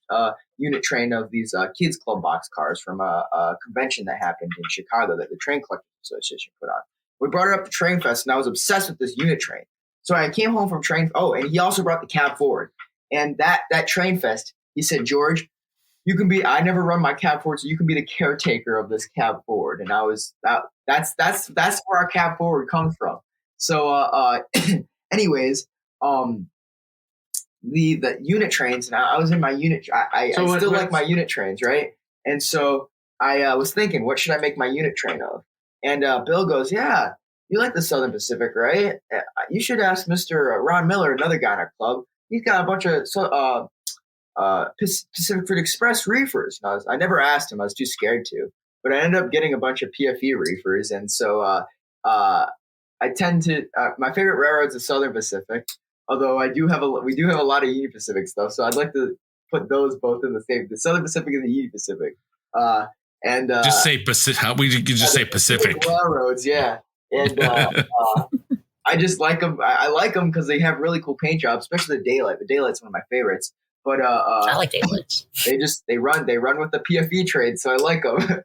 unit train of these kids club box cars from a convention that happened in Chicago that the Train Collectors Association put on. We brought it up to Trainfest, and I was obsessed with this unit train. So I came home from Train. Oh, and he also brought the cab forward. And that Trainfest, he said, George, you can be. I never run my cab forward, so you can be the caretaker of this cab forward. And I was that's where our cab forward comes from. So, anyways, the unit trains. And I was in my unit. I still like my unit trains, right? And so I was thinking, what should I make my unit train of? And Bill goes, yeah, you like the Southern Pacific, right? You should ask Mr. Ron Miller, another guy in our club. He's got a bunch of Pacific Fruit Express reefers. And I never asked him. I was too scared to. But I ended up getting a bunch of PFE reefers. And so I tend to my favorite railroad's the Southern Pacific. Although we do have a lot of Union Pacific stuff. So I'd like to put those both in the same, the Southern Pacific and the Union Pacific. Just say Pacific. How we could just say Pacific railroads, yeah. And I just like them. I like them because they have really cool paint jobs, especially the Daylight. The Daylight's one of my favorites. But I like Daylights. They run with the PFE trade, so I like them.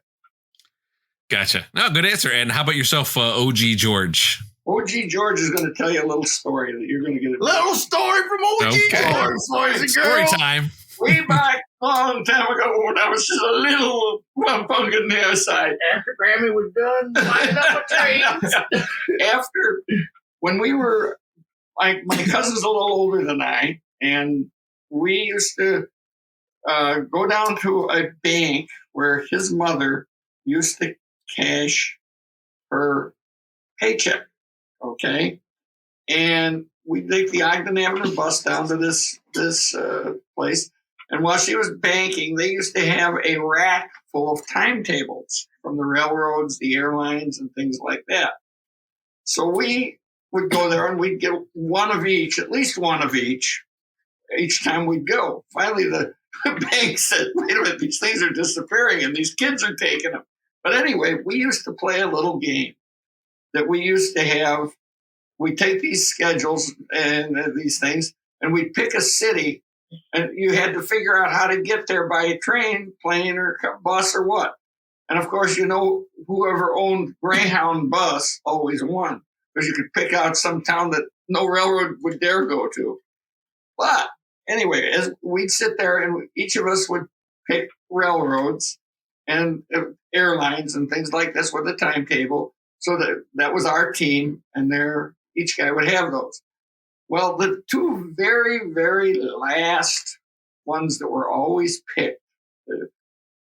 Gotcha. No, good answer. And how about yourself, OG George? OG George is going to tell you a little story that you're going to get. Little story from OG George, boys and Story girls. time. Way back a long time ago when I was just a little punk on the other side. After Grammy was done, lining up a train. After, when we were, my cousin's a little older than I, and we used to go down to a bank where his mother used to cash her paycheck, okay? And we'd take the Ogden Avenue bus down to this place. And while she was banking, they used to have a rack full of timetables from the railroads, the airlines, and things like that. So we would go there and we'd get one of each, at least one of each time we'd go. Finally, the bank said, wait a minute, these things are disappearing and these kids are taking them. But anyway, we used to play a little game that we used to have. We'd take these schedules and these things, and we'd pick a city. And you had to figure out how to get there by train, plane, or bus or what. And of course, whoever owned Greyhound bus always won because you could pick out some town that no railroad would dare go to. But anyway, as we'd sit there and each of us would pick railroads and airlines and things like this with a timetable. So that was our team, and each guy would have those. Well, the two very, very last ones that were always picked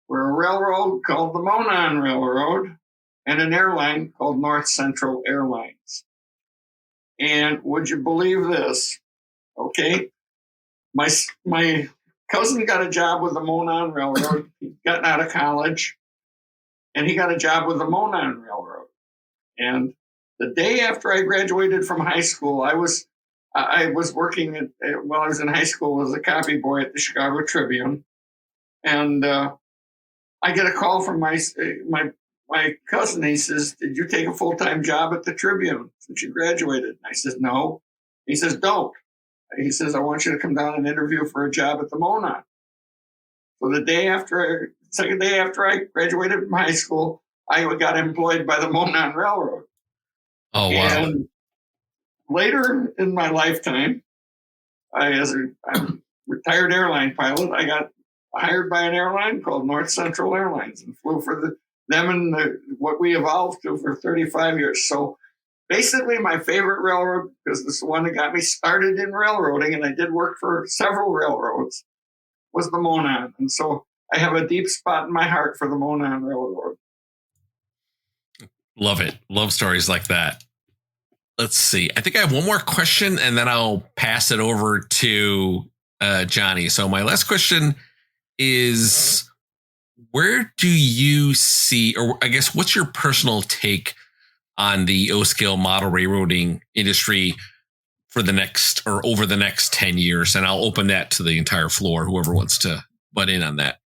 were a railroad called the Monon Railroad and an airline called North Central Airlines. And would you believe this? Okay, my cousin got a job with the Monon Railroad. He'd gotten out of college, and he got a job with the Monon Railroad. And the day after I graduated from high school, I was working while I was in high school as a copy boy at the Chicago Tribune, and I get a call from my cousin. He says, "Did you take a full-time job at the Tribune since you graduated?" And I said, "No." He says, "Don't." He says, "I want you to come down and interview for a job at the Monon." So the second day after I graduated from high school, I got employed by the Monon Railroad. Oh, wow. And later in my lifetime, as a retired airline pilot, I got hired by an airline called North Central Airlines and flew for them and what we evolved to for 35 years. So basically my favorite railroad, because this is the one that got me started in railroading, and I did work for several railroads, was the Monon. And so I have a deep spot in my heart for the Monon Railroad. Love it. Love stories like that. Let's see. I think I have one more question, and then I'll pass it over to Johnny. So my last question is, where do you see, or I guess, what's your personal take on the O-scale model railroading industry for the next, or over the next 10 years? And I'll open that to the entire floor, whoever wants to butt in on that.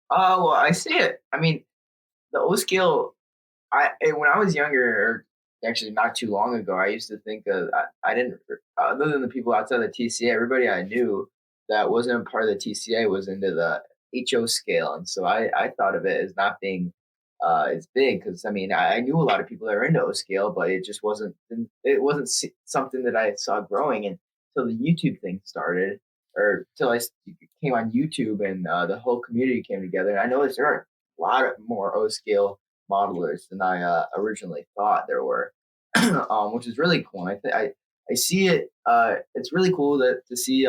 Well, I see it. I mean, the O-scale, when I was younger, or actually not too long ago, I used to think I didn't, other than the people outside the TCA, everybody I knew that wasn't a part of the TCA was into the HO scale. And so I thought of it as not being as big, because I mean, I knew a lot of people that were into O scale, but it just wasn't something that I saw growing until the YouTube thing started, or till I came on YouTube and the whole community came together. And I noticed there are a lot more O scale modelers than I originally thought there were, which is really cool. And I see it. It's really cool to see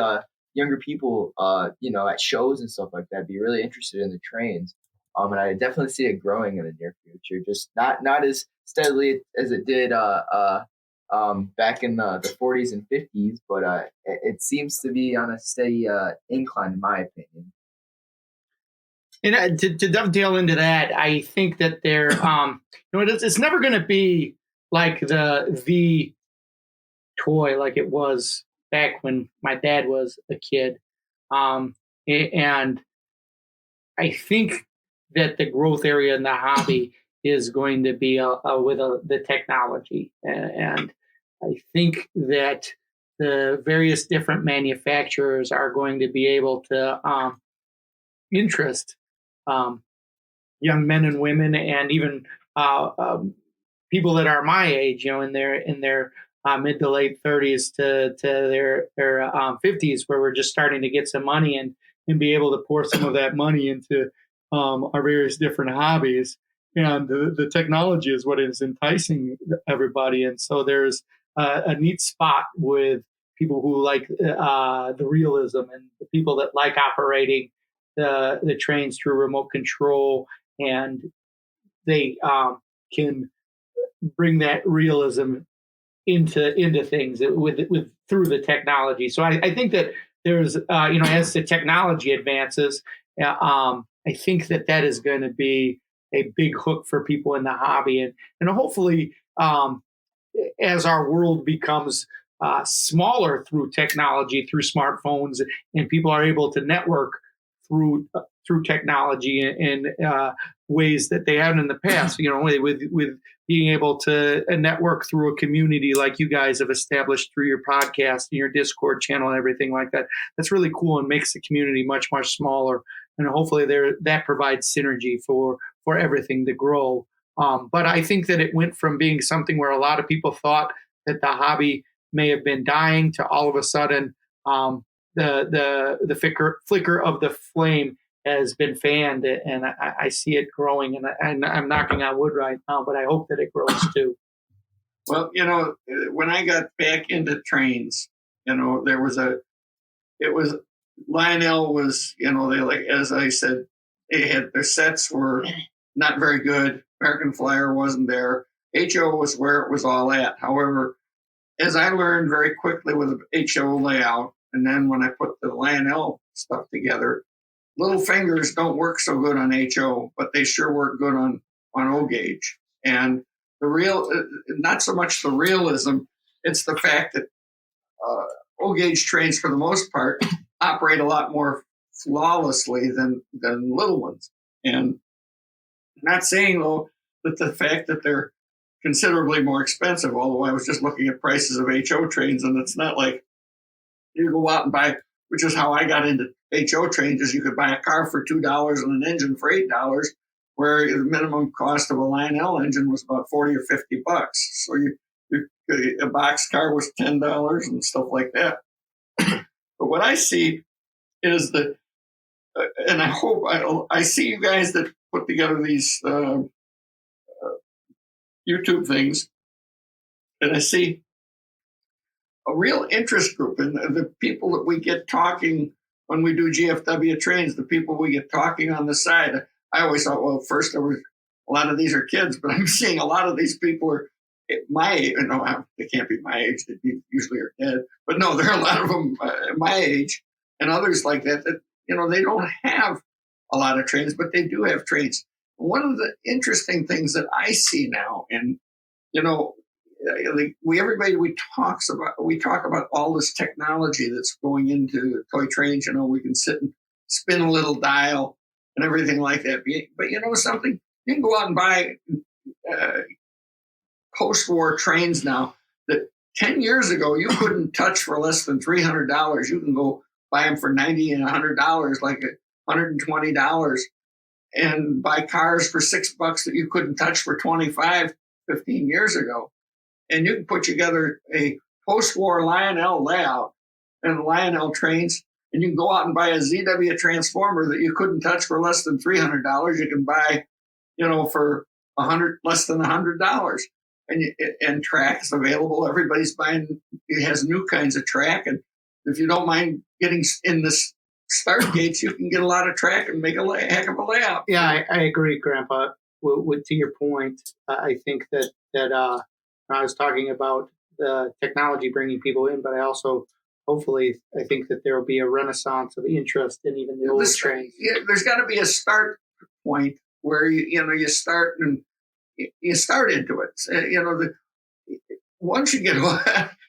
younger people, at shows and stuff like that, be really interested in the trains. And I definitely see it growing in the near future. Just not as steadily as it did back in the 40s and 50s, but it seems to be on a steady incline, in my opinion. And to dovetail into that, I think that it's never going to be like the toy like it was back when my dad was a kid. And I think that the growth area in the hobby is going to be with the technology. And I think that the various different manufacturers are going to be able to interest young men and women, and even people that are my age, in their mid to late 30s to their 50s, where we're just starting to get some money and be able to pour some of that money into our various different hobbies. And the technology is what is enticing everybody. And so there's a neat spot with people who like the realism, and the people that like operating the trains through remote control, and they can bring that realism into things with through the technology. So I think that there's as the technology advances, I think that is going to be a big hook for people in the hobby, and hopefully as our world becomes smaller through technology, through smartphones, and people are able to network through technology in ways that they haven't in the past. With being able to network through a community like you guys have established through your podcast and your Discord channel and everything like that. That's really cool and makes the community much, much smaller. And hopefully that provides synergy for everything to grow. But I think that it went from being something where a lot of people thought that the hobby may have been dying to all of a sudden the flicker of the flame has been fanned, and I see it growing, and I'm knocking on wood right now, but I hope that it grows too. Well, when I got back into trains, Lionel was, they, like, as I said, their sets were not very good. American Flyer wasn't there. HO was where it was all at. However, as I learned very quickly with the HO layout, and then when I put the Lionel stuff together, little fingers don't work so good on HO, but they sure work good on O gauge. And not so much the realism, it's the fact that O gauge trains, for the most part, operate a lot more flawlessly than little ones. And not saying, though, that the fact that they're considerably more expensive, although I was just looking at prices of HO trains, and it's not like you go out and buy, which is how I got into HO trains, is you could buy a car for $2 and an engine for $8, where the minimum cost of a Lionel engine was about $40 or $50. So a box car was $10 and stuff like that. But what I see is that, and I hope I see you guys that put together these YouTube things, and I see a real interest group, and the people that we get talking when we do GFW Trains, the people we get talking on the side. I always thought, well, first there were a lot of these are kids, but I'm seeing a lot of these people are my age. No, they can't be my age. They usually are dead. But no, there are a lot of them my age and others like that they don't have a lot of trains, but they do have trains. One of the interesting things that I see now, and we talk about all this technology that's going into toy trains. We can sit and spin a little dial and everything like that. But something, you can go out and buy post-war trains now that 10 years ago you couldn't touch for less than $300. You can go buy them for $90 and $100, like $120, and buy cars for $6 that you couldn't touch for 25, 15 years ago. And you can put together a post-war Lionel layout and Lionel trains, and you can go out and buy a ZW transformer that you couldn't touch for less than $300. You can buy, for less than $100. And track is available. Everybody's buying. It has new kinds of track, and if you don't mind getting in the start gates, you can get a lot of track and make a heck of a layout. Yeah, I agree, Grandpa. to your point, I think that I was talking about the technology bringing people in, but I also hopefully I think that there will be a renaissance of interest in even the old trains. Yeah, there's got to be a start point where you start and you start into it. Once you get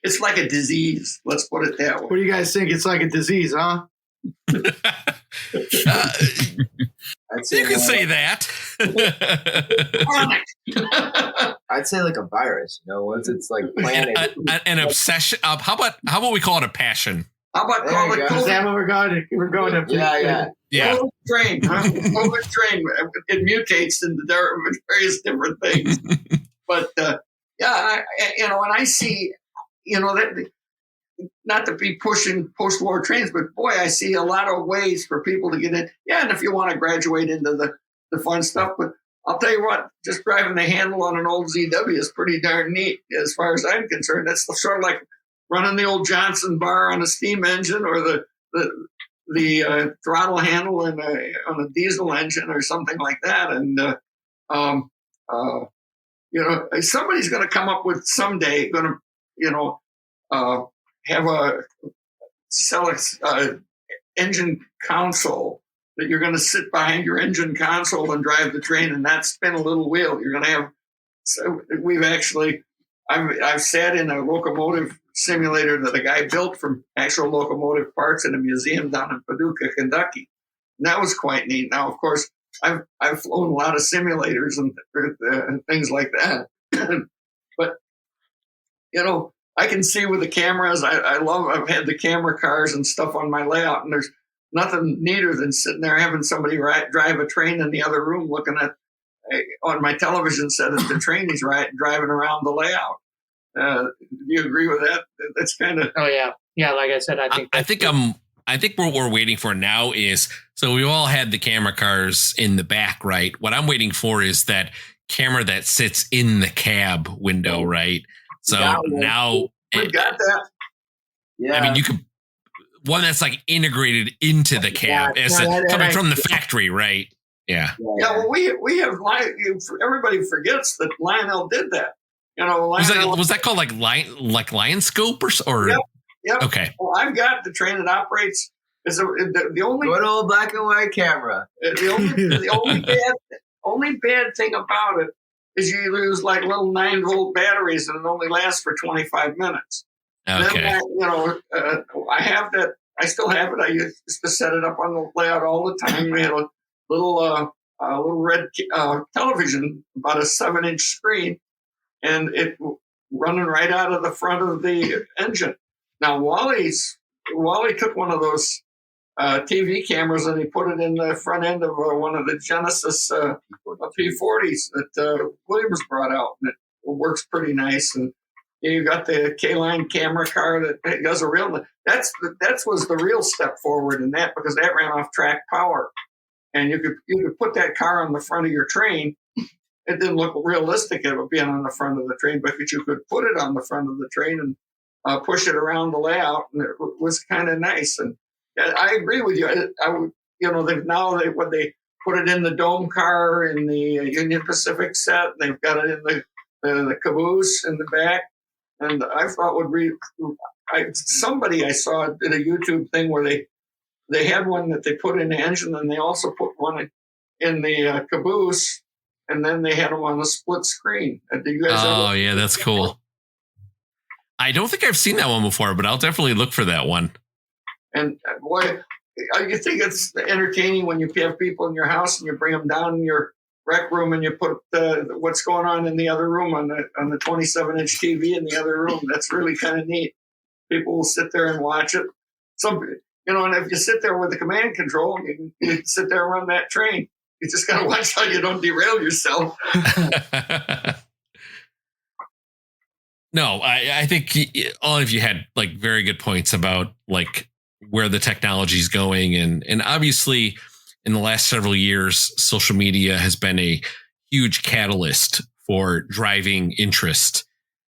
it's like a disease. Let's put it that way. What do you guys think? It's like a disease, huh? You can say that. I'd say like a virus. Once it's like planted, an obsession. How about we call it a passion? How about call it COVID? Is that what we're going to? We're going to. Yeah. COVID train. COVID train. It mutates into various different things. But when I see, that, not to be pushing post-war trains, but boy, I see a lot of ways for people to get in. Yeah, and if you want to graduate into the fun stuff, but I'll tell you what, just driving the handle on an old ZW is pretty darn neat as far as I'm concerned. That's sort of like running the old Johnson bar on a steam engine or the throttle handle on a diesel engine or something like that. And, somebody's going to come up with someday have sell a engine console that you're going to sit behind your engine console and drive the train and not spin a little wheel. You're going to have. So I've sat in a locomotive simulator that a guy built from actual locomotive parts in a museum down in Paducah, Kentucky. And that was quite neat. Now, of course, I've flown a lot of simulators and things like that. But, I can see with the cameras. I've had the camera cars and stuff on my layout, and there's nothing neater than sitting there having somebody drive a train in the other room looking at on my television set at the train he's driving around the layout. Do you agree with that? That's kind of. Oh yeah. Like I said, I think what we're waiting for now is, so we all had the camera cars in the back, right? What I'm waiting for is that camera that sits in the cab window, right? So now we got that. Yeah. I mean, you could one that's like integrated into the cab coming from the factory, right? Yeah. Yeah. Well, we have everybody forgets that Lionel did that. Was that called like Lion Scope or? Yep. Okay. Well, I've got the train that operates is the only good old black and white camera. The only bad thing about it is you use like little 9-volt batteries and it only lasts for 25 minutes. Okay. Then, I have that. I still have it. I used to set it up on the layout all the time. We had a little red television, about a 7-inch screen, and it running right out of the front of the engine. Now, Wally took one of those TV cameras and he put it in the front end of one of the Genesis P40s that Williams brought out, and it works pretty nice. And you got the K-line camera car that does a real. That was the real step forward in that, because that ran off track power, and you could put that car on the front of your train. It didn't look realistic of it being on the front of the train, but you could put it on the front of the train and push it around the layout, and it was kind of nice. And I agree with you. When they put it in the dome car in the Union Pacific set, they've got it in the caboose in the back. And I thought somebody I saw did a YouTube thing where they had one that they put in the engine, and they also put one in the caboose, and then they had them on a split screen. Do you guys yeah, that's cool. I don't think I've seen that one before, but I'll definitely look for that one. And boy, you think it's entertaining when you have people in your house and you bring them down in your rec room and you put what's going on in the other room on the 27-inch TV in the other room. That's really kind of neat. People will sit there and watch it. And if you sit there with the command control, you sit there and run that train. You just got to watch how you don't derail yourself. No, I think all of you had like very good points about like where the technology is going. And obviously in the last several years, social media has been a huge catalyst for driving interest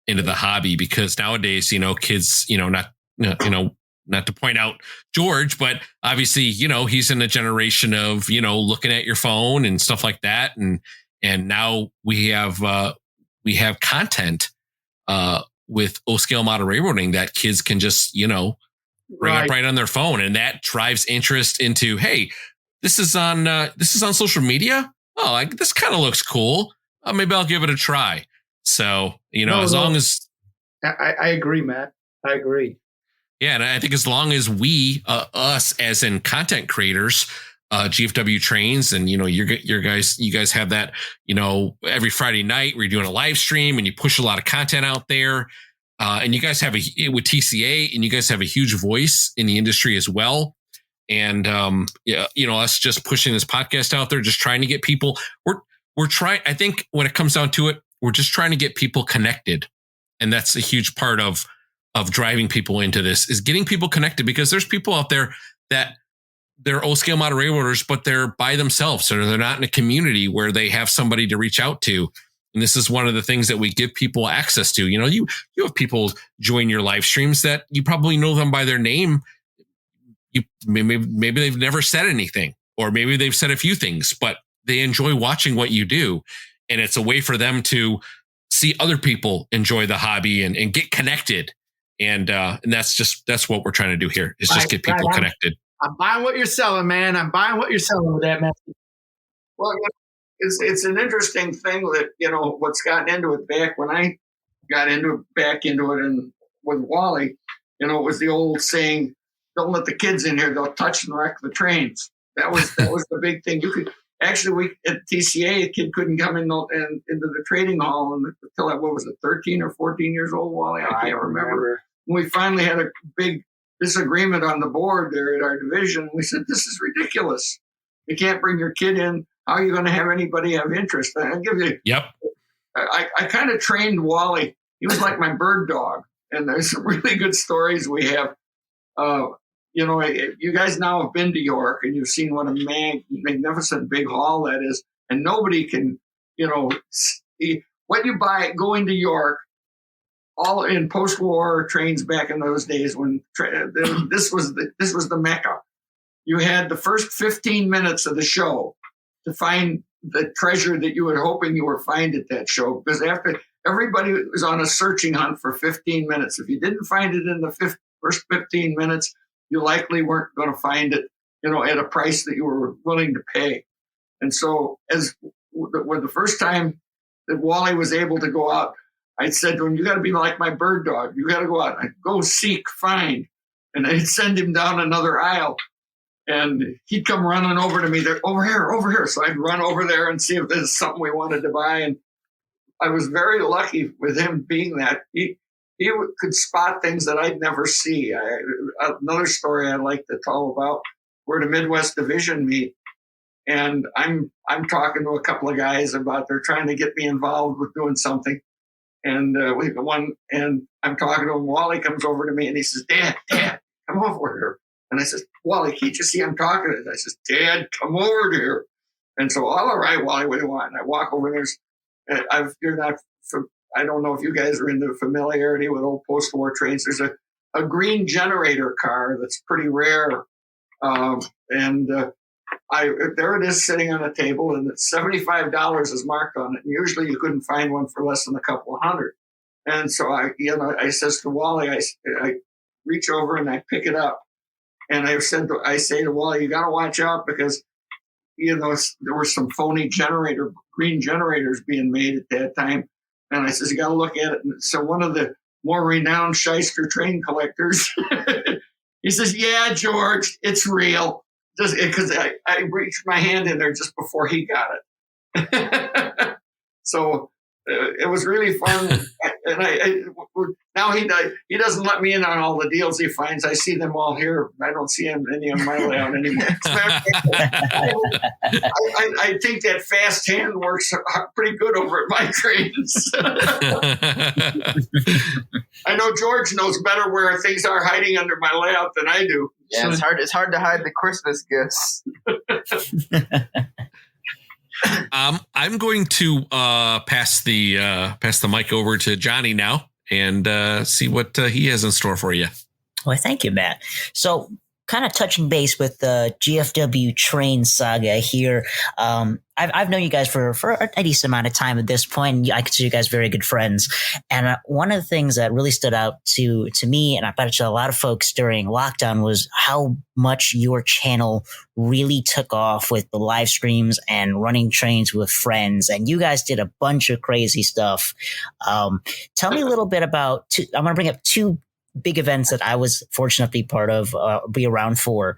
into the hobby, because nowadays, kids, not to point out George, but obviously, he's in a generation of, looking at your phone and stuff like that. And And now we have content with O-scale model railroading that kids can just, bring up right on their phone. And that drives interest into, hey, this is on social media. Oh, this kind of looks cool. Maybe I'll give it a try. So, long as I agree, Matt. I agree. Yeah. And I think as long as we, us as in content creators, GFW Trains, and, you guys have that, every Friday night where you're doing a live stream and you push a lot of content out there. And you guys have with TCA, and you guys have a huge voice in the industry as well. And, us just pushing this podcast out there, just trying to get people, we're trying, I think when it comes down to it, we're just trying to get people connected. And that's a huge part of driving people into this, is getting people connected, because there's people out there that they're O-scale model railroaders, but they're by themselves, or they're not in a community where they have somebody to reach out to. And this is one of the things that we give people access to. You have people join your live streams that you probably know them by their name. You maybe they've never said anything, or maybe they've said a few things, but they enjoy watching what you do. And it's a way for them to see other people enjoy the hobby and get connected. And that's what we're trying to do here, is just get people connected. I'm buying what you're selling, man. I'm buying what you're selling with that message. Well, it's an interesting thing that, what's gotten into it back when I got back into it and with Wally, it was the old saying, don't let the kids in here, they'll touch and wreck the trains. That was the big thing. You could actually, at TCA, a kid couldn't come in into the trading hall until, what was it, 13 or 14 years old, Wally? I can't remember. When we finally had a big disagreement on the board there at our division, we said, this is ridiculous. You can't bring your kid in. How are you going to have anybody have interest? I'll give you. Yep. I kind of trained Wally. He was like my bird dog. And there's some really good stories we have. You guys now have been to York, and you've seen what a magnificent big hall that is. And nobody can, see what you buy going to York, all in post-war trains back in those days when this was the Mecca. You had the first 15 minutes of the show to find the treasure that you were hoping you would find at that show, because after everybody was on a searching hunt for 15 minutes. If you didn't find it in the first 15 minutes, you likely weren't going to find it, at a price that you were willing to pay. And so when the first time that Wally was able to go out, I said to him, you got to be like my bird dog. You got to go out and go seek, find. And I'd send him down another aisle, and he'd come running over to me there, over here. So I'd run over there and see if there's something we wanted to buy. And I was very lucky with him being that. He could spot things that I'd never see. Another story I'd like to tell about, we're at a Midwest division meet, and I'm talking to a couple of guys about they're trying to get me involved with doing something. And and I'm talking to him. Wally comes over to me and he says, Dad, come over here. And I said, Wally, can't you see I'm talking to him? I says, Dad, come over here. And so, all right, Wally, what do you want? And I walk over there. I don't know if you guys are into familiarity with old post-war trains. There's a green generator car that's pretty rare. There it is sitting on a table, and $75 is marked on it. And usually you couldn't find one for less than a couple of hundred. And so I says to Wally, I reach over and I pick it up. And I say to Wally, you got to watch out, because, there were some phony green generators being made at that time. And I says, you got to look at it. And so one of the more renowned shyster train collectors, he says, yeah, George, it's real. Just because I reached my hand in there just before he got it. So it was really fun. And now he doesn't let me in on all the deals he finds. I see them all here. I don't see any on my layout anymore. I think that fast hand works pretty good over at my trains. I know George knows better where things are hiding under my layout than I do. Yeah, it's hard to hide the Christmas gifts. I'm going to pass the mic over to Johnny now and see what he has in store for you. Well, thank you, Matt. So, kind of touching base with the GFW Trains saga here. I've known you guys for a decent amount of time at this point, and I consider you guys very good friends. And one of the things that really stood out to me, and I bet to a lot of folks during lockdown, was how much your channel really took off with the live streams and running trains with friends. And you guys did a bunch of crazy stuff. Tell me a little bit about. I'm going to bring up two big events that I was fortunate to be part of, be around for.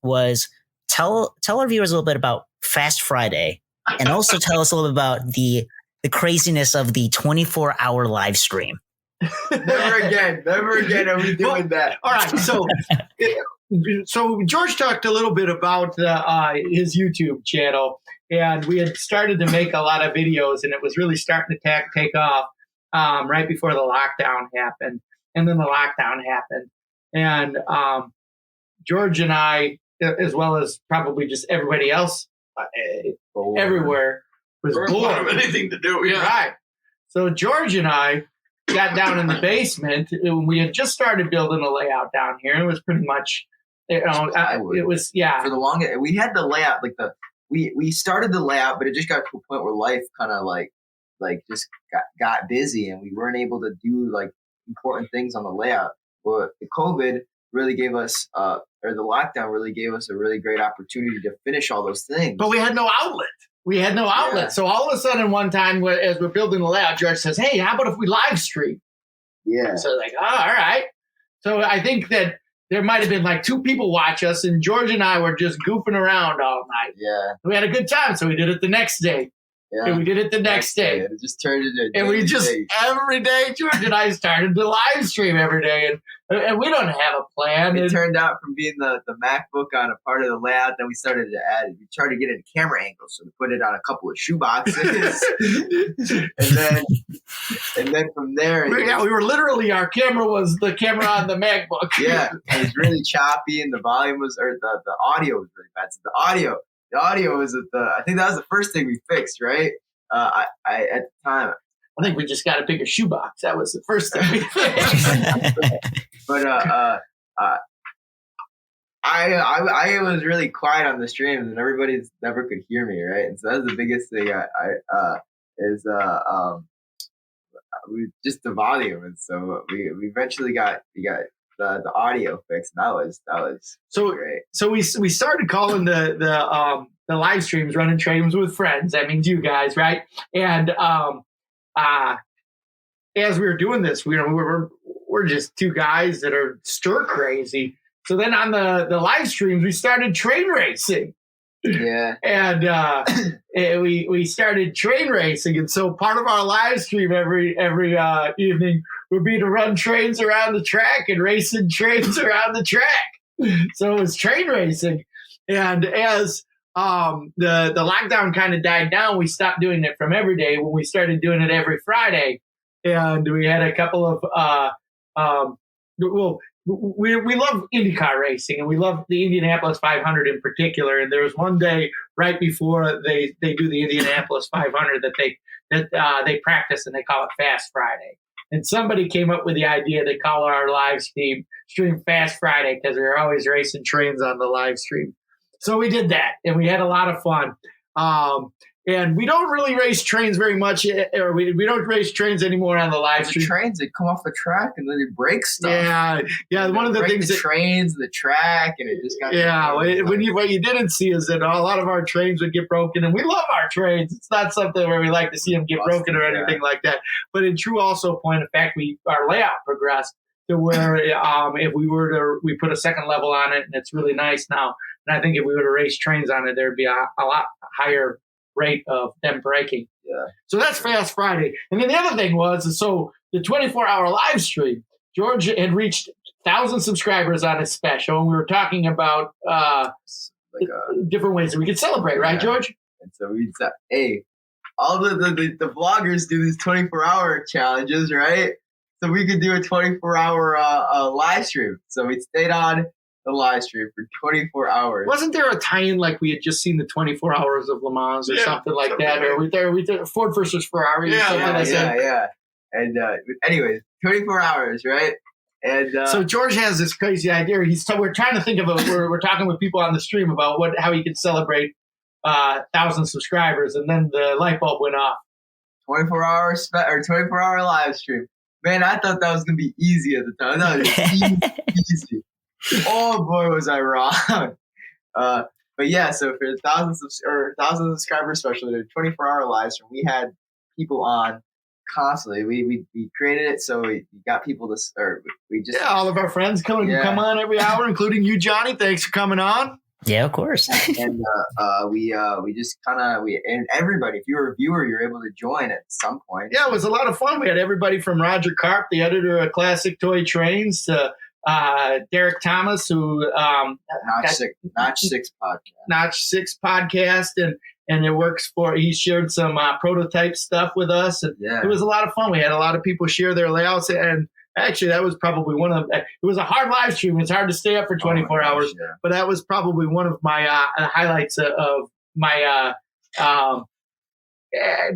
Was tell our viewers a little bit about Fast Friday, and also tell us a little bit about the craziness of the 24-hour live stream. Never again are we doing that. All right, so George talked a little bit about his YouTube channel, and we had started to make a lot of videos, and it was really starting to take off right before the lockdown happened, and then the lockdown happened, and George and I, as well as probably just everybody else everywhere, was bored of anything to do. Yeah, right. So George and I got down in the basement. We had just started building a layout down here. It was pretty much, it was For the longest, we had the layout we started the layout, but it just got to a point where life kind of like just got busy, and we weren't able to do like important things on the layout. But the COVID really gave us, or the lockdown really gave us a really great opportunity to finish all those things. But we had no outlet. Yeah. So all of a sudden, one time, as we're building the layout, George says, "Hey, how about if we live stream?" Yeah. So like, oh, all right. So I think that there might have been like 2 people watch us, and George and I were just goofing around all night. Yeah. We had a good time, so we did it the next day. Yeah. And we did it the next day. It just turned into and we just every day, George and I started to live stream every day, and we don't have a plan. It turned out from being the MacBook on a part of the layout, then we started to add. We tried to get it a camera angle, so we put it on a couple of shoe boxes, and then from there, we were literally, our camera was the camera on the MacBook. Yeah, it was really choppy, and the volume was, or the audio was really bad. So the audio was I think that was the first thing we fixed, right? I at the time, I think we just got a bigger shoebox. That was the first thing we fixed. But I was really quiet on the streams, and everybody never could hear me, right? And so that was the biggest thing. We just the volume, and so we eventually got the audio fixed, and that was so great. So we started calling the live streams "Running Trains with Friends." That means you guys, right? And as we were doing this, we're just 2 guys that are stir crazy. So then on the live streams, we started train racing. Yeah. And we started train racing, and so part of our live stream every evening would be to run trains around the track and racing trains around the track. So it was train racing, and as the lockdown kind of died down, we stopped doing it from every day when we started doing it every Friday, and we had a couple of we love IndyCar racing, and we love the Indianapolis 500 in particular. And there was one day right before they do the Indianapolis 500 that they practice, and they call it Fast Friday. And somebody came up with the idea to call our live stream Fast Friday, because we were always racing trains on the live stream. So we did that, and we had a lot of fun. And we don't really race trains very much, or we don't race trains anymore on the live stream. Trains, they come off the track and then they break stuff. Yeah. One of the things the trains, the track, and it just got. Yeah, what you didn't see is that a lot of our trains would get broken, and we love our trains. It's not something where we like to see them get broken or anything like that. But in true also point of fact, our layout progressed to where if we put a second level on it, and it's really nice now. And I think if we were to race trains on it, there'd be a lot higher rate of them breaking. Yeah. So that's Fast Friday. And then the other thing was, so the 24-hour live stream, George had reached 1,000 subscribers on his special, and we were talking about different ways that we could celebrate, right, George? And so we said, hey, all the vloggers do these 24-hour challenges, right? So we could do a 24-hour live stream. So we stayed on the live stream for 24 hours. Wasn't there a tie-in like we had just seen the 24 hours of Le Mans or something like that? Or we did Ford versus Ferrari or something like that? Yeah. And anyways, 24 hours, right? And so George has this crazy idea. We're trying to think of we're talking with people on the stream about how he could celebrate 1,000 subscribers, and then the light bulb went off. 24-hour live stream. Man, I thought that was gonna be easy at the time. I thought it was easy. Oh boy, was I wrong. But yeah, so for 1,000 subscribers special, the 24-hour live stream, we had people on constantly. We created it so we got people to, or we just all of our friends come on every hour, including you, Johnny. Thanks for coming on. Yeah, of course. And we just and everybody, if you were a viewer, you're able to join at some point. Yeah, it was a lot of fun. We had everybody from Roger Karp, the editor of Classic Toy Trains, to Derek Thomas, who Notch 6 podcast, and it works for. He shared some prototype stuff with us, and it was a lot of fun. We had a lot of people share their layouts, and actually, that was probably it was a hard live stream. It's hard to stay up for 24 hours, but that was probably one of my highlights of my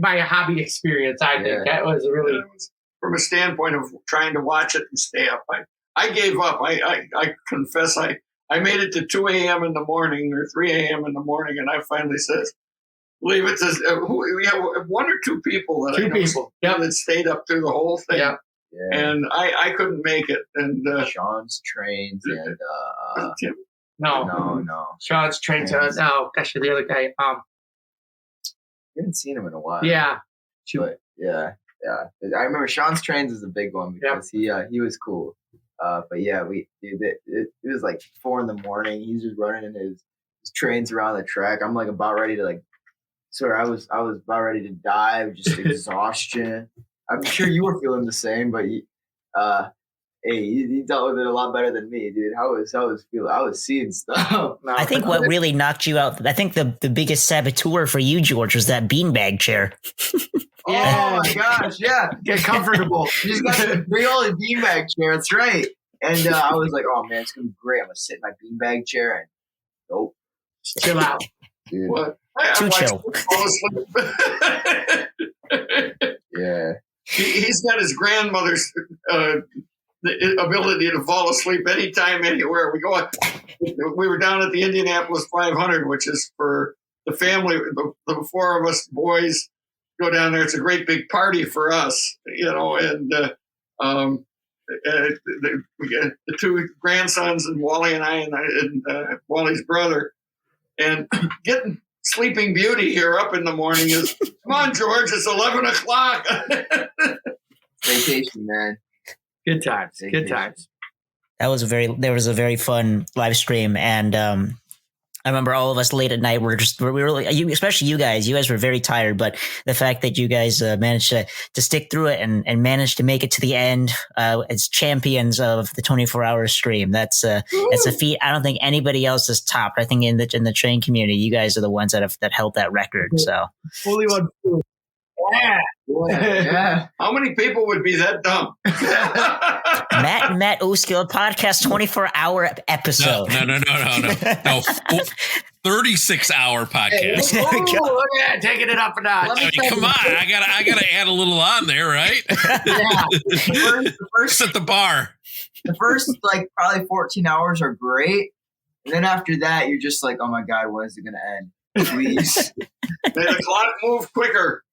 my hobby experience. I think that was really from a standpoint of trying to watch it and stay up. I gave up. I confess I made it to 2 a.m. in the morning or 3 a.m. in the morning, and I finally says, "Leave it." Says we have one or two people that stayed up through the whole thing. Yeah. Yeah. And I couldn't make it. And Sean's Trainz and no. Sean's Trainz. No, actually, the other guy. We haven't seen him in a while. Yeah. But yeah. I remember Sean's Trainz is a big one because he was cool. But yeah, it was like 4 a.m. He's just running in his trains around the track. I'm like about ready to I was about ready to die, just exhaustion. I'm sure you were feeling the same, but you dealt with it a lot better than me, dude. I was feeling. I was seeing stuff. I think what really knocked you out, I think the biggest saboteur for you, George, was that beanbag chair. Oh my gosh, yeah. Get comfortable. You just got the big old beanbag chair. That's right. And I was like, oh man, it's gonna be great. I'm gonna sit in my beanbag chair and nope. Chill out. Dude. what? Too chill. Yeah. He's got his grandmother's the ability to fall asleep anytime, anywhere. We were down at the Indianapolis 500, which is for the family. The 4 of us boys go down there. It's a great big party for us, and we get the 2 grandsons and Wally and I and Wally's brother, and getting Sleeping Beauty here up in the morning is, come on, George, it's 11 o'clock. Vacation, man. Good times. Vacation. Good times. There was a very fun live stream, and I remember all of us late at night especially you guys were very tired, but the fact that you guys managed to stick through it and managed to make it to the end as champions of the 24-hour stream, that's a feat I don't think anybody else has topped. I think in the train community, you guys are the ones that held that record. So Only one. Yeah. How many people would be that dumb? Matt O'Skill podcast 24-hour episode. No. 36-hour podcast. Oh, yeah, taking it up a notch. I mean, come on, I gotta add a little on there, right? Yeah. The first Set the bar. The first probably 14 hours are great, and then after that, you're just like, oh my god, when is it gonna end? Please. May the clock move quicker.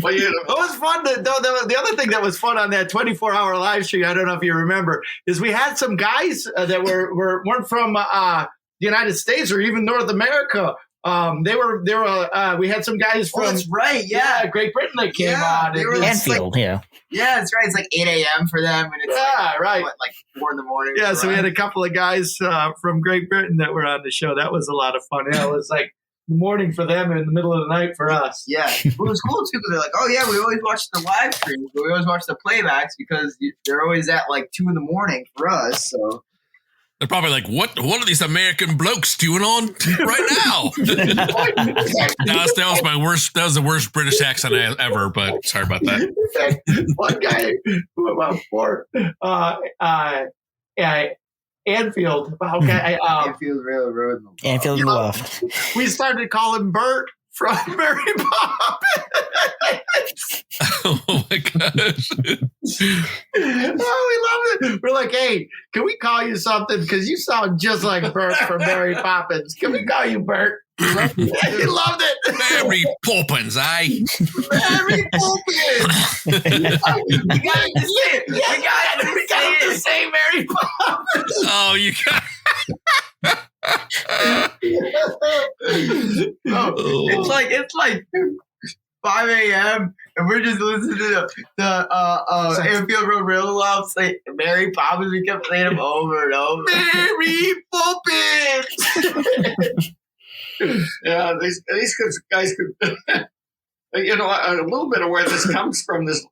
Well, it was fun. The other thing that was fun on that 24-hour live stream, I don't know if you remember, is we had some guys that weren't from the United States or even North America. We had some guys from. Oh, that's right. Yeah, Great Britain that came on. They were Anfield, Yeah, that's right. It's like 8 a.m. for them, and it's right. Like 4 in the morning. Yeah, so we had a couple of guys from Great Britain that were on the show. That was a lot of fun. Yeah, it was like the morning for them and the middle of the night for us. Yeah, it was cool too because they're like, oh yeah, we always watch the live streams, but we always watch the playbacks because they're always at like 2 in the morning for us. So they're probably like, what are these American blokes doing on right now? That was the worst British accent ever, but sorry about that. One guy, about 4, Anfield. Okay, Anfield Railroad. Anfield Loft. We started to call him Bert from Mary Poppins. Oh my gosh. we loved it. We're like, hey, can we call you something? Because you sound just like Bert from Mary Poppins. Can we call you Bert? He loved it. Mary Poppins, Mary Poppins. We got him to say Mary Poppins. Oh, you got. It's like 5 a.m. and we're just listening to the Airfield Road Railroad say Mary Poppins. We kept saying them over and over. Mary Poppins. Yeah, these guys could, you know, a little bit of where this comes from, this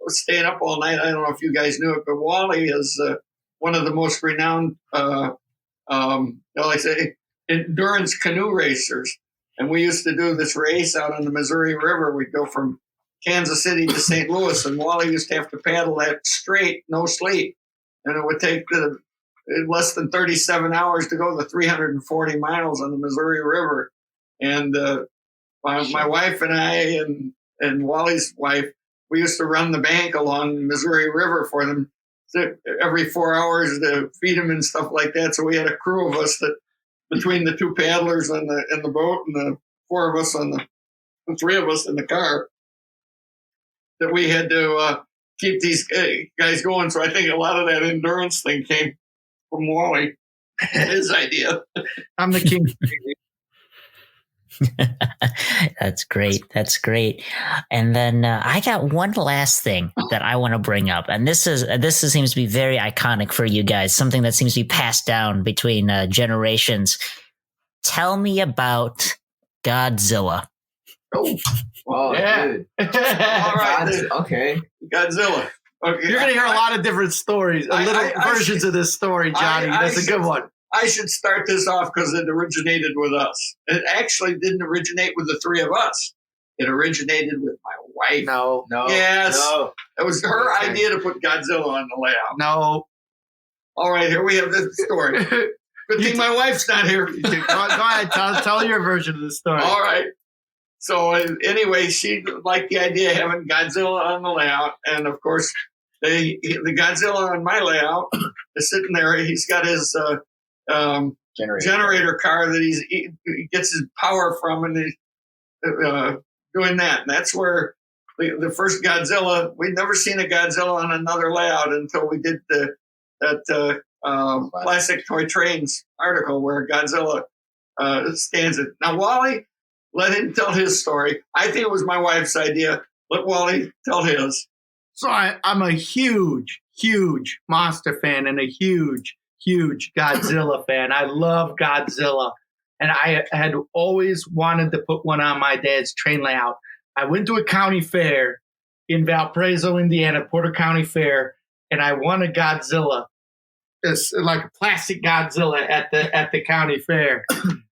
staying up all night. I don't know if you guys knew it, but Wally is one of the most renowned, like I say, endurance canoe racers. And we used to do this race out on the Missouri River. We'd go from Kansas City to St. Louis, and Wally used to have to paddle that straight, no sleep. And it would take less than 37 hours to go the 340 miles on the Missouri River. And my wife and I and Wally's wife, we used to run the bank along the Missouri River for them every 4 hours to feed them and stuff like that. So we had a crew of us that between the two paddlers and the boat and the four of us the three of us in the car, that we had to keep these guys going. So I think a lot of that endurance thing came from Wally, his idea. I'm the king. That's great. That's great. And then I got one last thing that I want to bring up, and this seems to be very iconic for you guys. Something that seems to be passed down between generations. Tell me about Godzilla. Oh, yeah. Dude. All right, okay. Godzilla. Okay, You're going to hear a lot of different stories, versions of this story, Johnny. That's a good one. I should start this off because it originated with us. It actually didn't originate with the three of us. It originated with my wife. No. Yes. No. It was her idea to put Godzilla on the layout. No. All right, here we have the story. Good thing my wife's not here. Go ahead. Tell your version of the story. All right. So anyway, she liked the idea of having Godzilla on the layout. And, of course, the Godzilla on my layout is sitting there. He's got his generator car that he gets his power from, and he's doing that. And that's where the first Godzilla, we'd never seen a Godzilla on another layout until we did that Classic Toy Trains article where Godzilla stands it. Now, Wally, let him tell his story. I think it was my wife's idea. Let Wally tell his. So I'm a huge monster fan and a huge Godzilla fan. I love Godzilla. And I had always wanted to put one on my dad's train layout. I went to a county fair in Valparaiso, Indiana, Porter County Fair, and I won a Godzilla. It's like a plastic Godzilla at the county fair.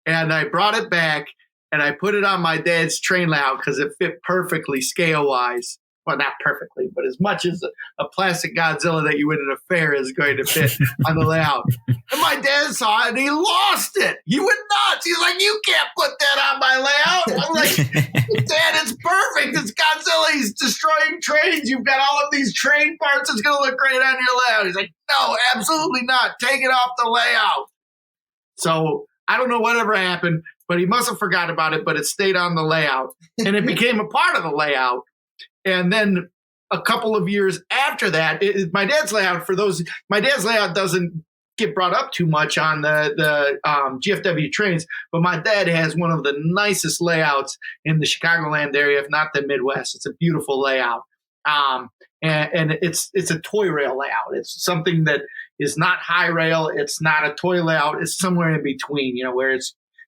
And I brought it back and I put it on my dad's train layout because it fit perfectly scale-wise. Well, not perfectly, but as much as a plastic Godzilla that you would at a fair is going to fit on the layout. And my dad saw it and he lost it. He went nuts. He's like, you can't put that on my layout. I'm like, Dad, it's perfect. It's Godzilla. He's destroying trains. You've got all of these train parts. It's going to look great on your layout. He's like, no, absolutely not. Take it off the layout. So I don't know whatever happened, but he must have forgot about it, but it stayed on the layout. And it became a part of the layout. And then a couple of years after that, my dad's layout doesn't get brought up too much on the GFW Trains, but my dad has one of the nicest layouts in the Chicagoland area, if not the Midwest. It's a beautiful layout. And it's a toy rail layout. It's something that is not high rail. It's not a toy layout. It's somewhere in between, where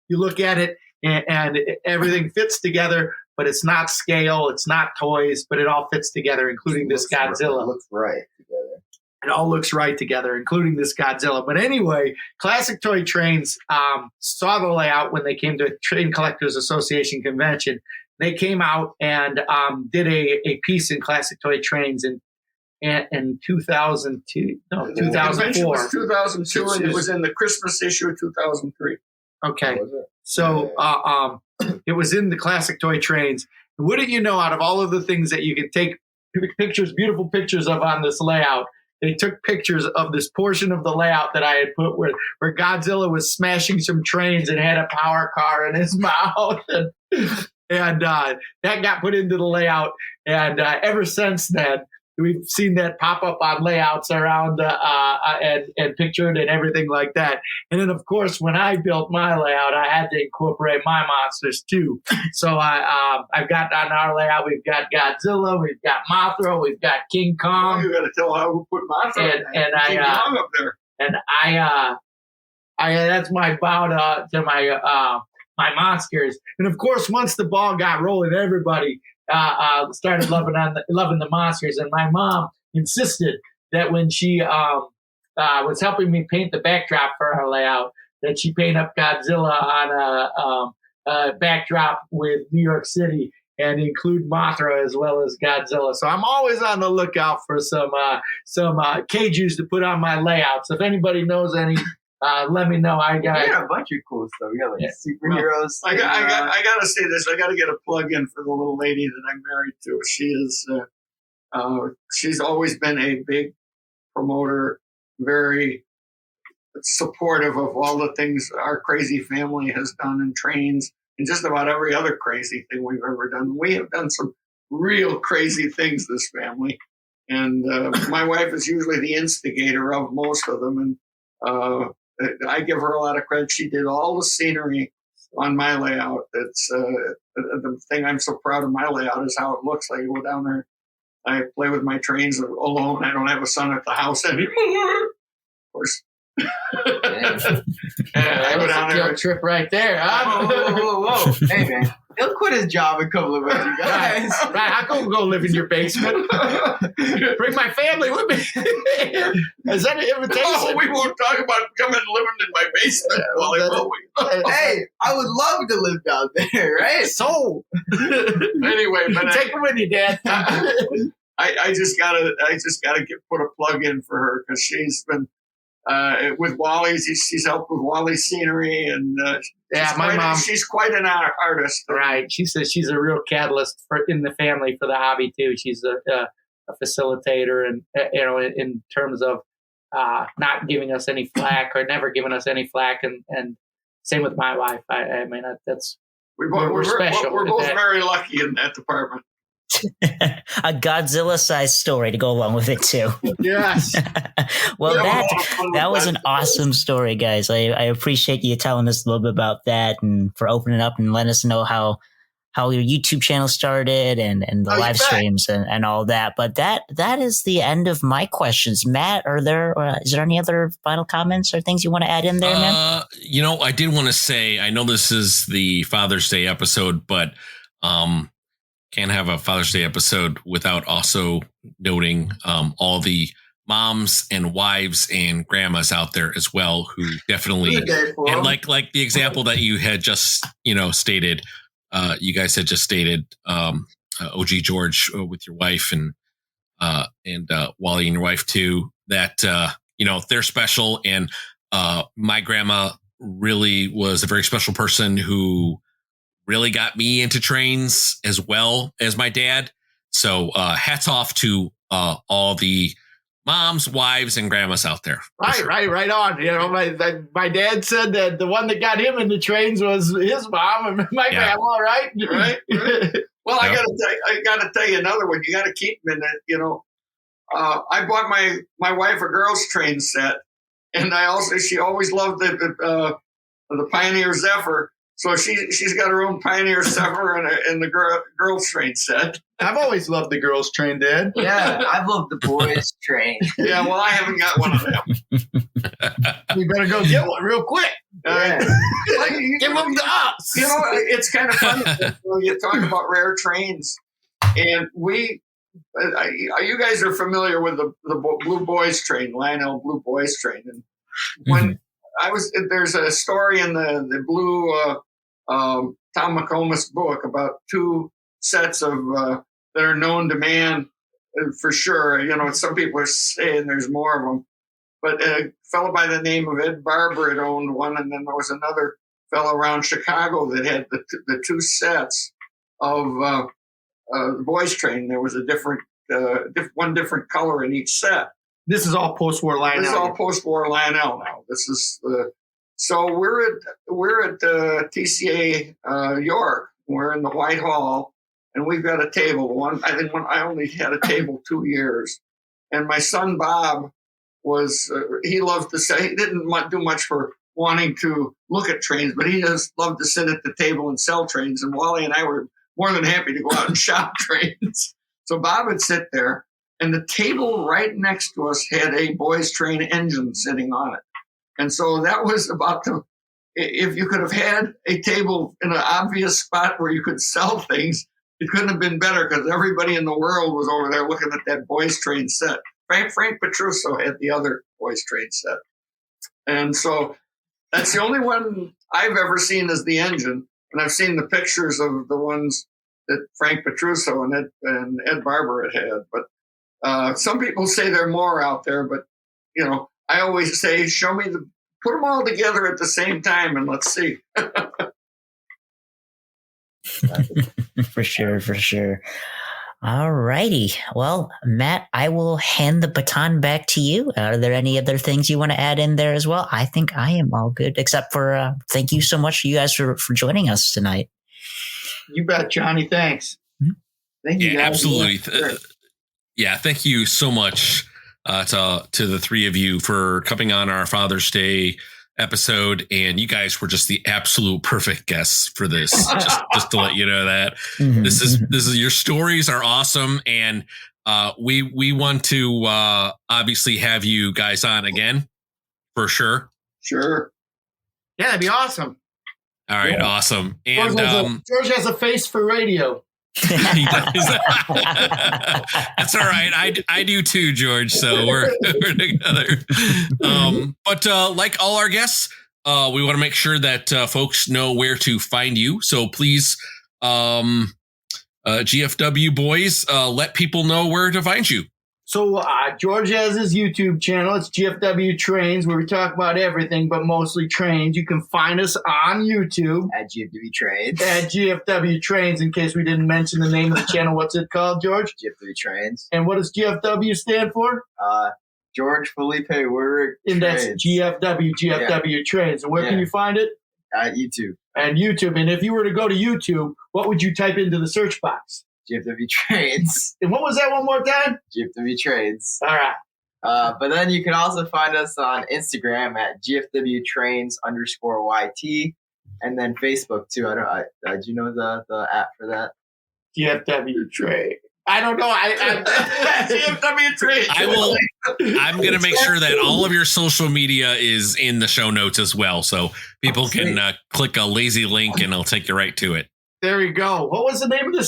you look at it and everything fits together, but it's not scale, it's not toys, but it all fits together, including this Godzilla. It looks right together. It all looks right together, including this Godzilla. But anyway, Classic Toy Trains saw the layout when they came to Train Collectors Association convention. They came out and did a piece in Classic Toy Trains in 2002. No, 2004. The convention was 2002, and it was in the Christmas issue of 2003. Okay. So it was in the Classic Toy Trains. And wouldn't you know, out of all of the things that you can take beautiful pictures of on this layout. They took pictures of this portion of the layout that I had put where Godzilla was smashing some trains and had a power car in his mouth. And that got put into the layout. And ever since then, we've seen that pop up on layouts around and pictured and everything like that. And then, of course, when I built my layout, I had to incorporate my monsters too. So I've got on our layout, we've got Godzilla, we've got Mothra, we've got King Kong. Well, you got to tell how we put Mothra and King Kong up there. And I that's my bow to my my monsters. And of course, once the ball got rolling, everybody started loving the monsters. And my mom insisted that when she was helping me paint the backdrop for our layout, that she paint up Godzilla on a backdrop with New York City and include Mothra as well as Godzilla. So I'm always on the lookout for some kaijus to put on my layouts. If anybody knows any, let me know. We got a bunch of cool stuff. We got like superheroes. I got to say this. I got to get a plug in for the little lady that I'm married to. She is, she's always been a big promoter, very supportive of all the things our crazy family has done in Trainz and just about every other crazy thing we've ever done. We have done some real crazy things, this family. And my wife is usually the instigator of most of them. And I give her a lot of credit. She did all the scenery on my layout. It's the thing I'm so proud of my layout is how it looks. I go down there, I play with my trains alone. I don't have a son at the house anymore. Of course. That was a guilt trip right there. Huh? Whoa. Hey, man. He'll quit his job in a couple of months, you guys. Right. I can go live in your basement. Bring my family with me. Is that an invitation? Oh, we won't talk about coming and living in my basement. Hey, I would love to live down there, right? So, anyway, but take it with you, Dad. I just gotta put a plug in for her because she's been with Wally. She's helped with Wally's scenery, and my mom. She's quite an artist, right? She says she's a real catalyst in the family for the hobby too. She's a facilitator, and in terms of not giving us any flack or never giving us any flack, and same with my wife. I mean, we're special. We're both very lucky in that department. A Godzilla-sized story to go along with it too. Yes. Well, that was an awesome story, guys. I appreciate you telling us a little bit about that and for opening up and letting us know how your YouTube channel started and the live streams and all that. But that is the end of my questions. Matt, is there any other final comments or things you want to add in there, man? I did want to say, I know this is the Father's Day episode, but can't have a Father's Day episode without also noting all the moms and wives and grandmas out there as well who definitely, and like the example that you had just stated, you guys had just stated, OG George with your wife and Wally and your wife too, that they're special, and my grandma really was a very special person who really got me into Trainz as well as my dad. So hats off to all the moms, wives, and grandmas out there. Right on. My dad said that the one that got him into Trainz was his mom and my grandma, right? Right. Well, I gotta tell you another one. You gotta keep them in it. I bought my wife a girls' train set, and she always loved the Pioneer Zephyr. So she's got her own Pioneer Zephyr and the girls' train set. I've always loved the girls' train, Dad. Yeah, I've loved the boys' train. Yeah, well, I haven't got one of them. We better go get one real quick. Give them to us. It's kind of funny. You talk about rare trains, and you guys are familiar with the Blue Boys train, Lionel Blue Boys train, and when there's a story in the Blue Tom McComas book about two sets of that are known to man for sure. Some people are saying there's more of them, but a fellow by the name of Ed Barber had owned one, and then there was another fellow around Chicago that had the two sets of the boys' train. There was a different one different color in each set. This is all post-war Lionel. This is all post-war Lionel now. This is so we're at TCA York. We're in the White Hall, and we've got a table. I only had a table 2 years, and my son Bob he loved to say he didn't do much for wanting to look at trains, but he just loved to sit at the table and sell trains. And Wally and I were more than happy to go out and shop trains. So Bob would sit there. And the table right next to us had a boys' train engine sitting on it. And so that was if you could have had a table in an obvious spot where you could sell things, it couldn't have been better because everybody in the world was over there looking at that boys' train set. Frank Petruso had the other boys' train set. And so that's the only one I've ever seen as the engine. And I've seen the pictures of the ones that Frank Petruso and Ed Barber had. But some people say there are more out there, but I always say, put them all together at the same time and let's see. For sure. All righty. Well, Matt, I will hand the baton back to you. Are there any other things you want to add in there as well? I think I am all good, except for thank you so much, you guys, for joining us tonight. You bet, Johnny. Thanks. Thank you, guys. Absolutely. Yeah, thank you so much to the three of you for coming on our Father's Day episode. And you guys were just the absolute perfect guests for this. just to let you know that this is your stories are awesome, and we want to obviously have you guys on again for sure. Sure. Yeah, that'd be awesome. All right, awesome. And George has a face for radio. He does. That's all right. I do too, George. So we're together. But like all our guests, we want to make sure that folks know where to find you. So please, GFW boys, let people know where to find you. So George has his YouTube channel. It's GFW Trains, where we talk about everything, but mostly trains. You can find us on YouTube. At GFW Trains. At GFW Trains, in case we didn't mention the name of the channel. What's it called, George? GFW Trains. And what does GFW stand for? George Felipe Werder And Trains. that's GFW Trains. And where can you find it? At YouTube. And YouTube. And if you were to go to YouTube, what would you type into the search box? GFW Trains. And what was that one more time? GFW Trains. All right. But then you can also find us on Instagram at GFW Trains _YT, and then Facebook too. Do you know the app for that? GFW Train. I don't know. GFW Train. I'm going to make sure that all of your social media is in the show notes as well, so people can click a lazy link and it'll take you right to it. There you go. What was the name of the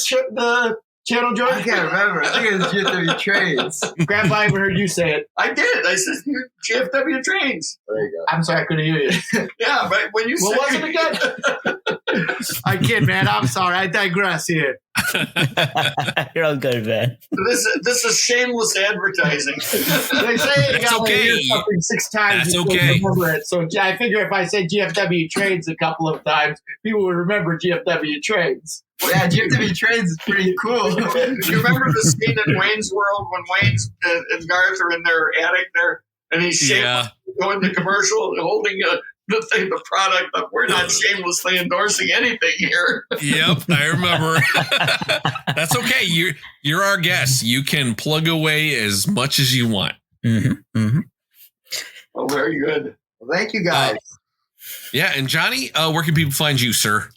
channel, George? I can't remember. I think it was GFW Trains. Grandpa, I even heard you say it. I did. I said GFW Trains. There you go. I'm sorry, I couldn't hear you. Yeah, but when you what was it again? I kid, man. I'm sorry. I digress here. You're all good, man. This is shameless advertising. They say you got to hear something 6 times. That's okay. Remember it. So I figure if I said GFW Trains a couple of times, people would remember GFW Trains. Yeah, GFW Trains is pretty cool. You remember the scene in Wayne's World when Wayne's and Garth are in their attic there, and he's going to commercial holding the product up. We're not shamelessly endorsing anything here. Yep, I remember. That's okay. You're our guest. You can plug away as much as you want. Oh, very good. Well, thank you guys. Yeah, and Johnny, where can people find you, sir?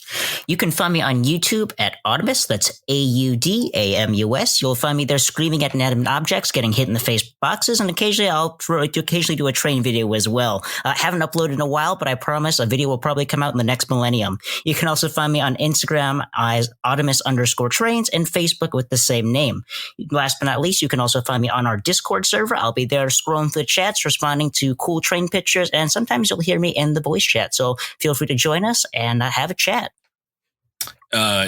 You can find me on YouTube at Audamus. That's AUDAMUS. You'll find me there screaming at inanimate objects, getting hit in the face boxes, and occasionally I'll do a train video as well. I haven't uploaded in a while, but I promise a video will probably come out in the next millennium. You can also find me on Instagram as Audamus_Trains and Facebook with the same name. Last but not least, you can also find me on our Discord server. I'll be there scrolling through the chats, responding to cool train pictures, and sometimes you'll hear me in the voice chat. So feel free to join us and have a chat.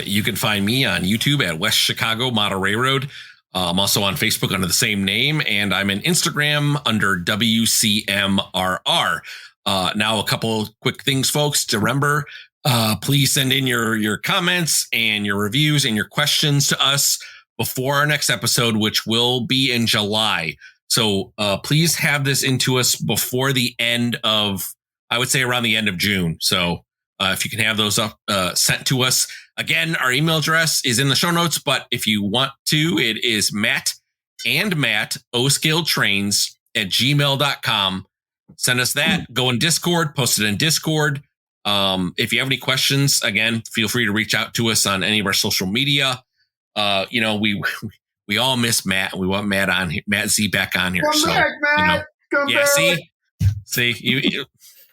You can find me on YouTube at West Chicago Model Railroad. I'm also on Facebook under the same name, and I'm on Instagram under WCMRR. Now, a couple quick things, folks, to remember. Please send in your comments and your reviews and your questions to us. before our next episode, which will be in July. So please have this into us before the end of, I would say around the end of June. So if you can have those up sent to us. Again, our email address is in the show notes, but if you want to, it is Matt Trains at gmail.com. Send us that. Go in Discord, post it in Discord. If you have any questions, again, feel free to reach out to us on any of our social media. We all miss Matt. We want Matt on here, Matt Z back on here. Come back, Matt. Come back. See,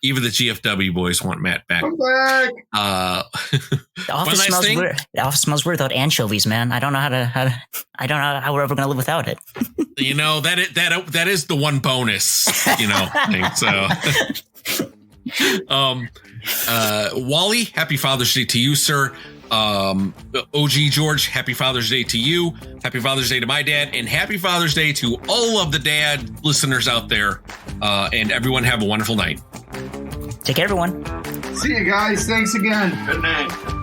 even the GFW boys want Matt back. Come back. The office smells weird. The office smells weird without anchovies, man. I don't know how I don't know how we're ever gonna live without it. That is the one bonus, thing. So, Wally, happy Father's Day to you, sir. OG George, happy Father's Day to you. Happy Father's Day to my dad, and happy Father's Day to all of the dad listeners out there. And everyone have a wonderful night. Take care, everyone. See you guys. Thanks again. Good night.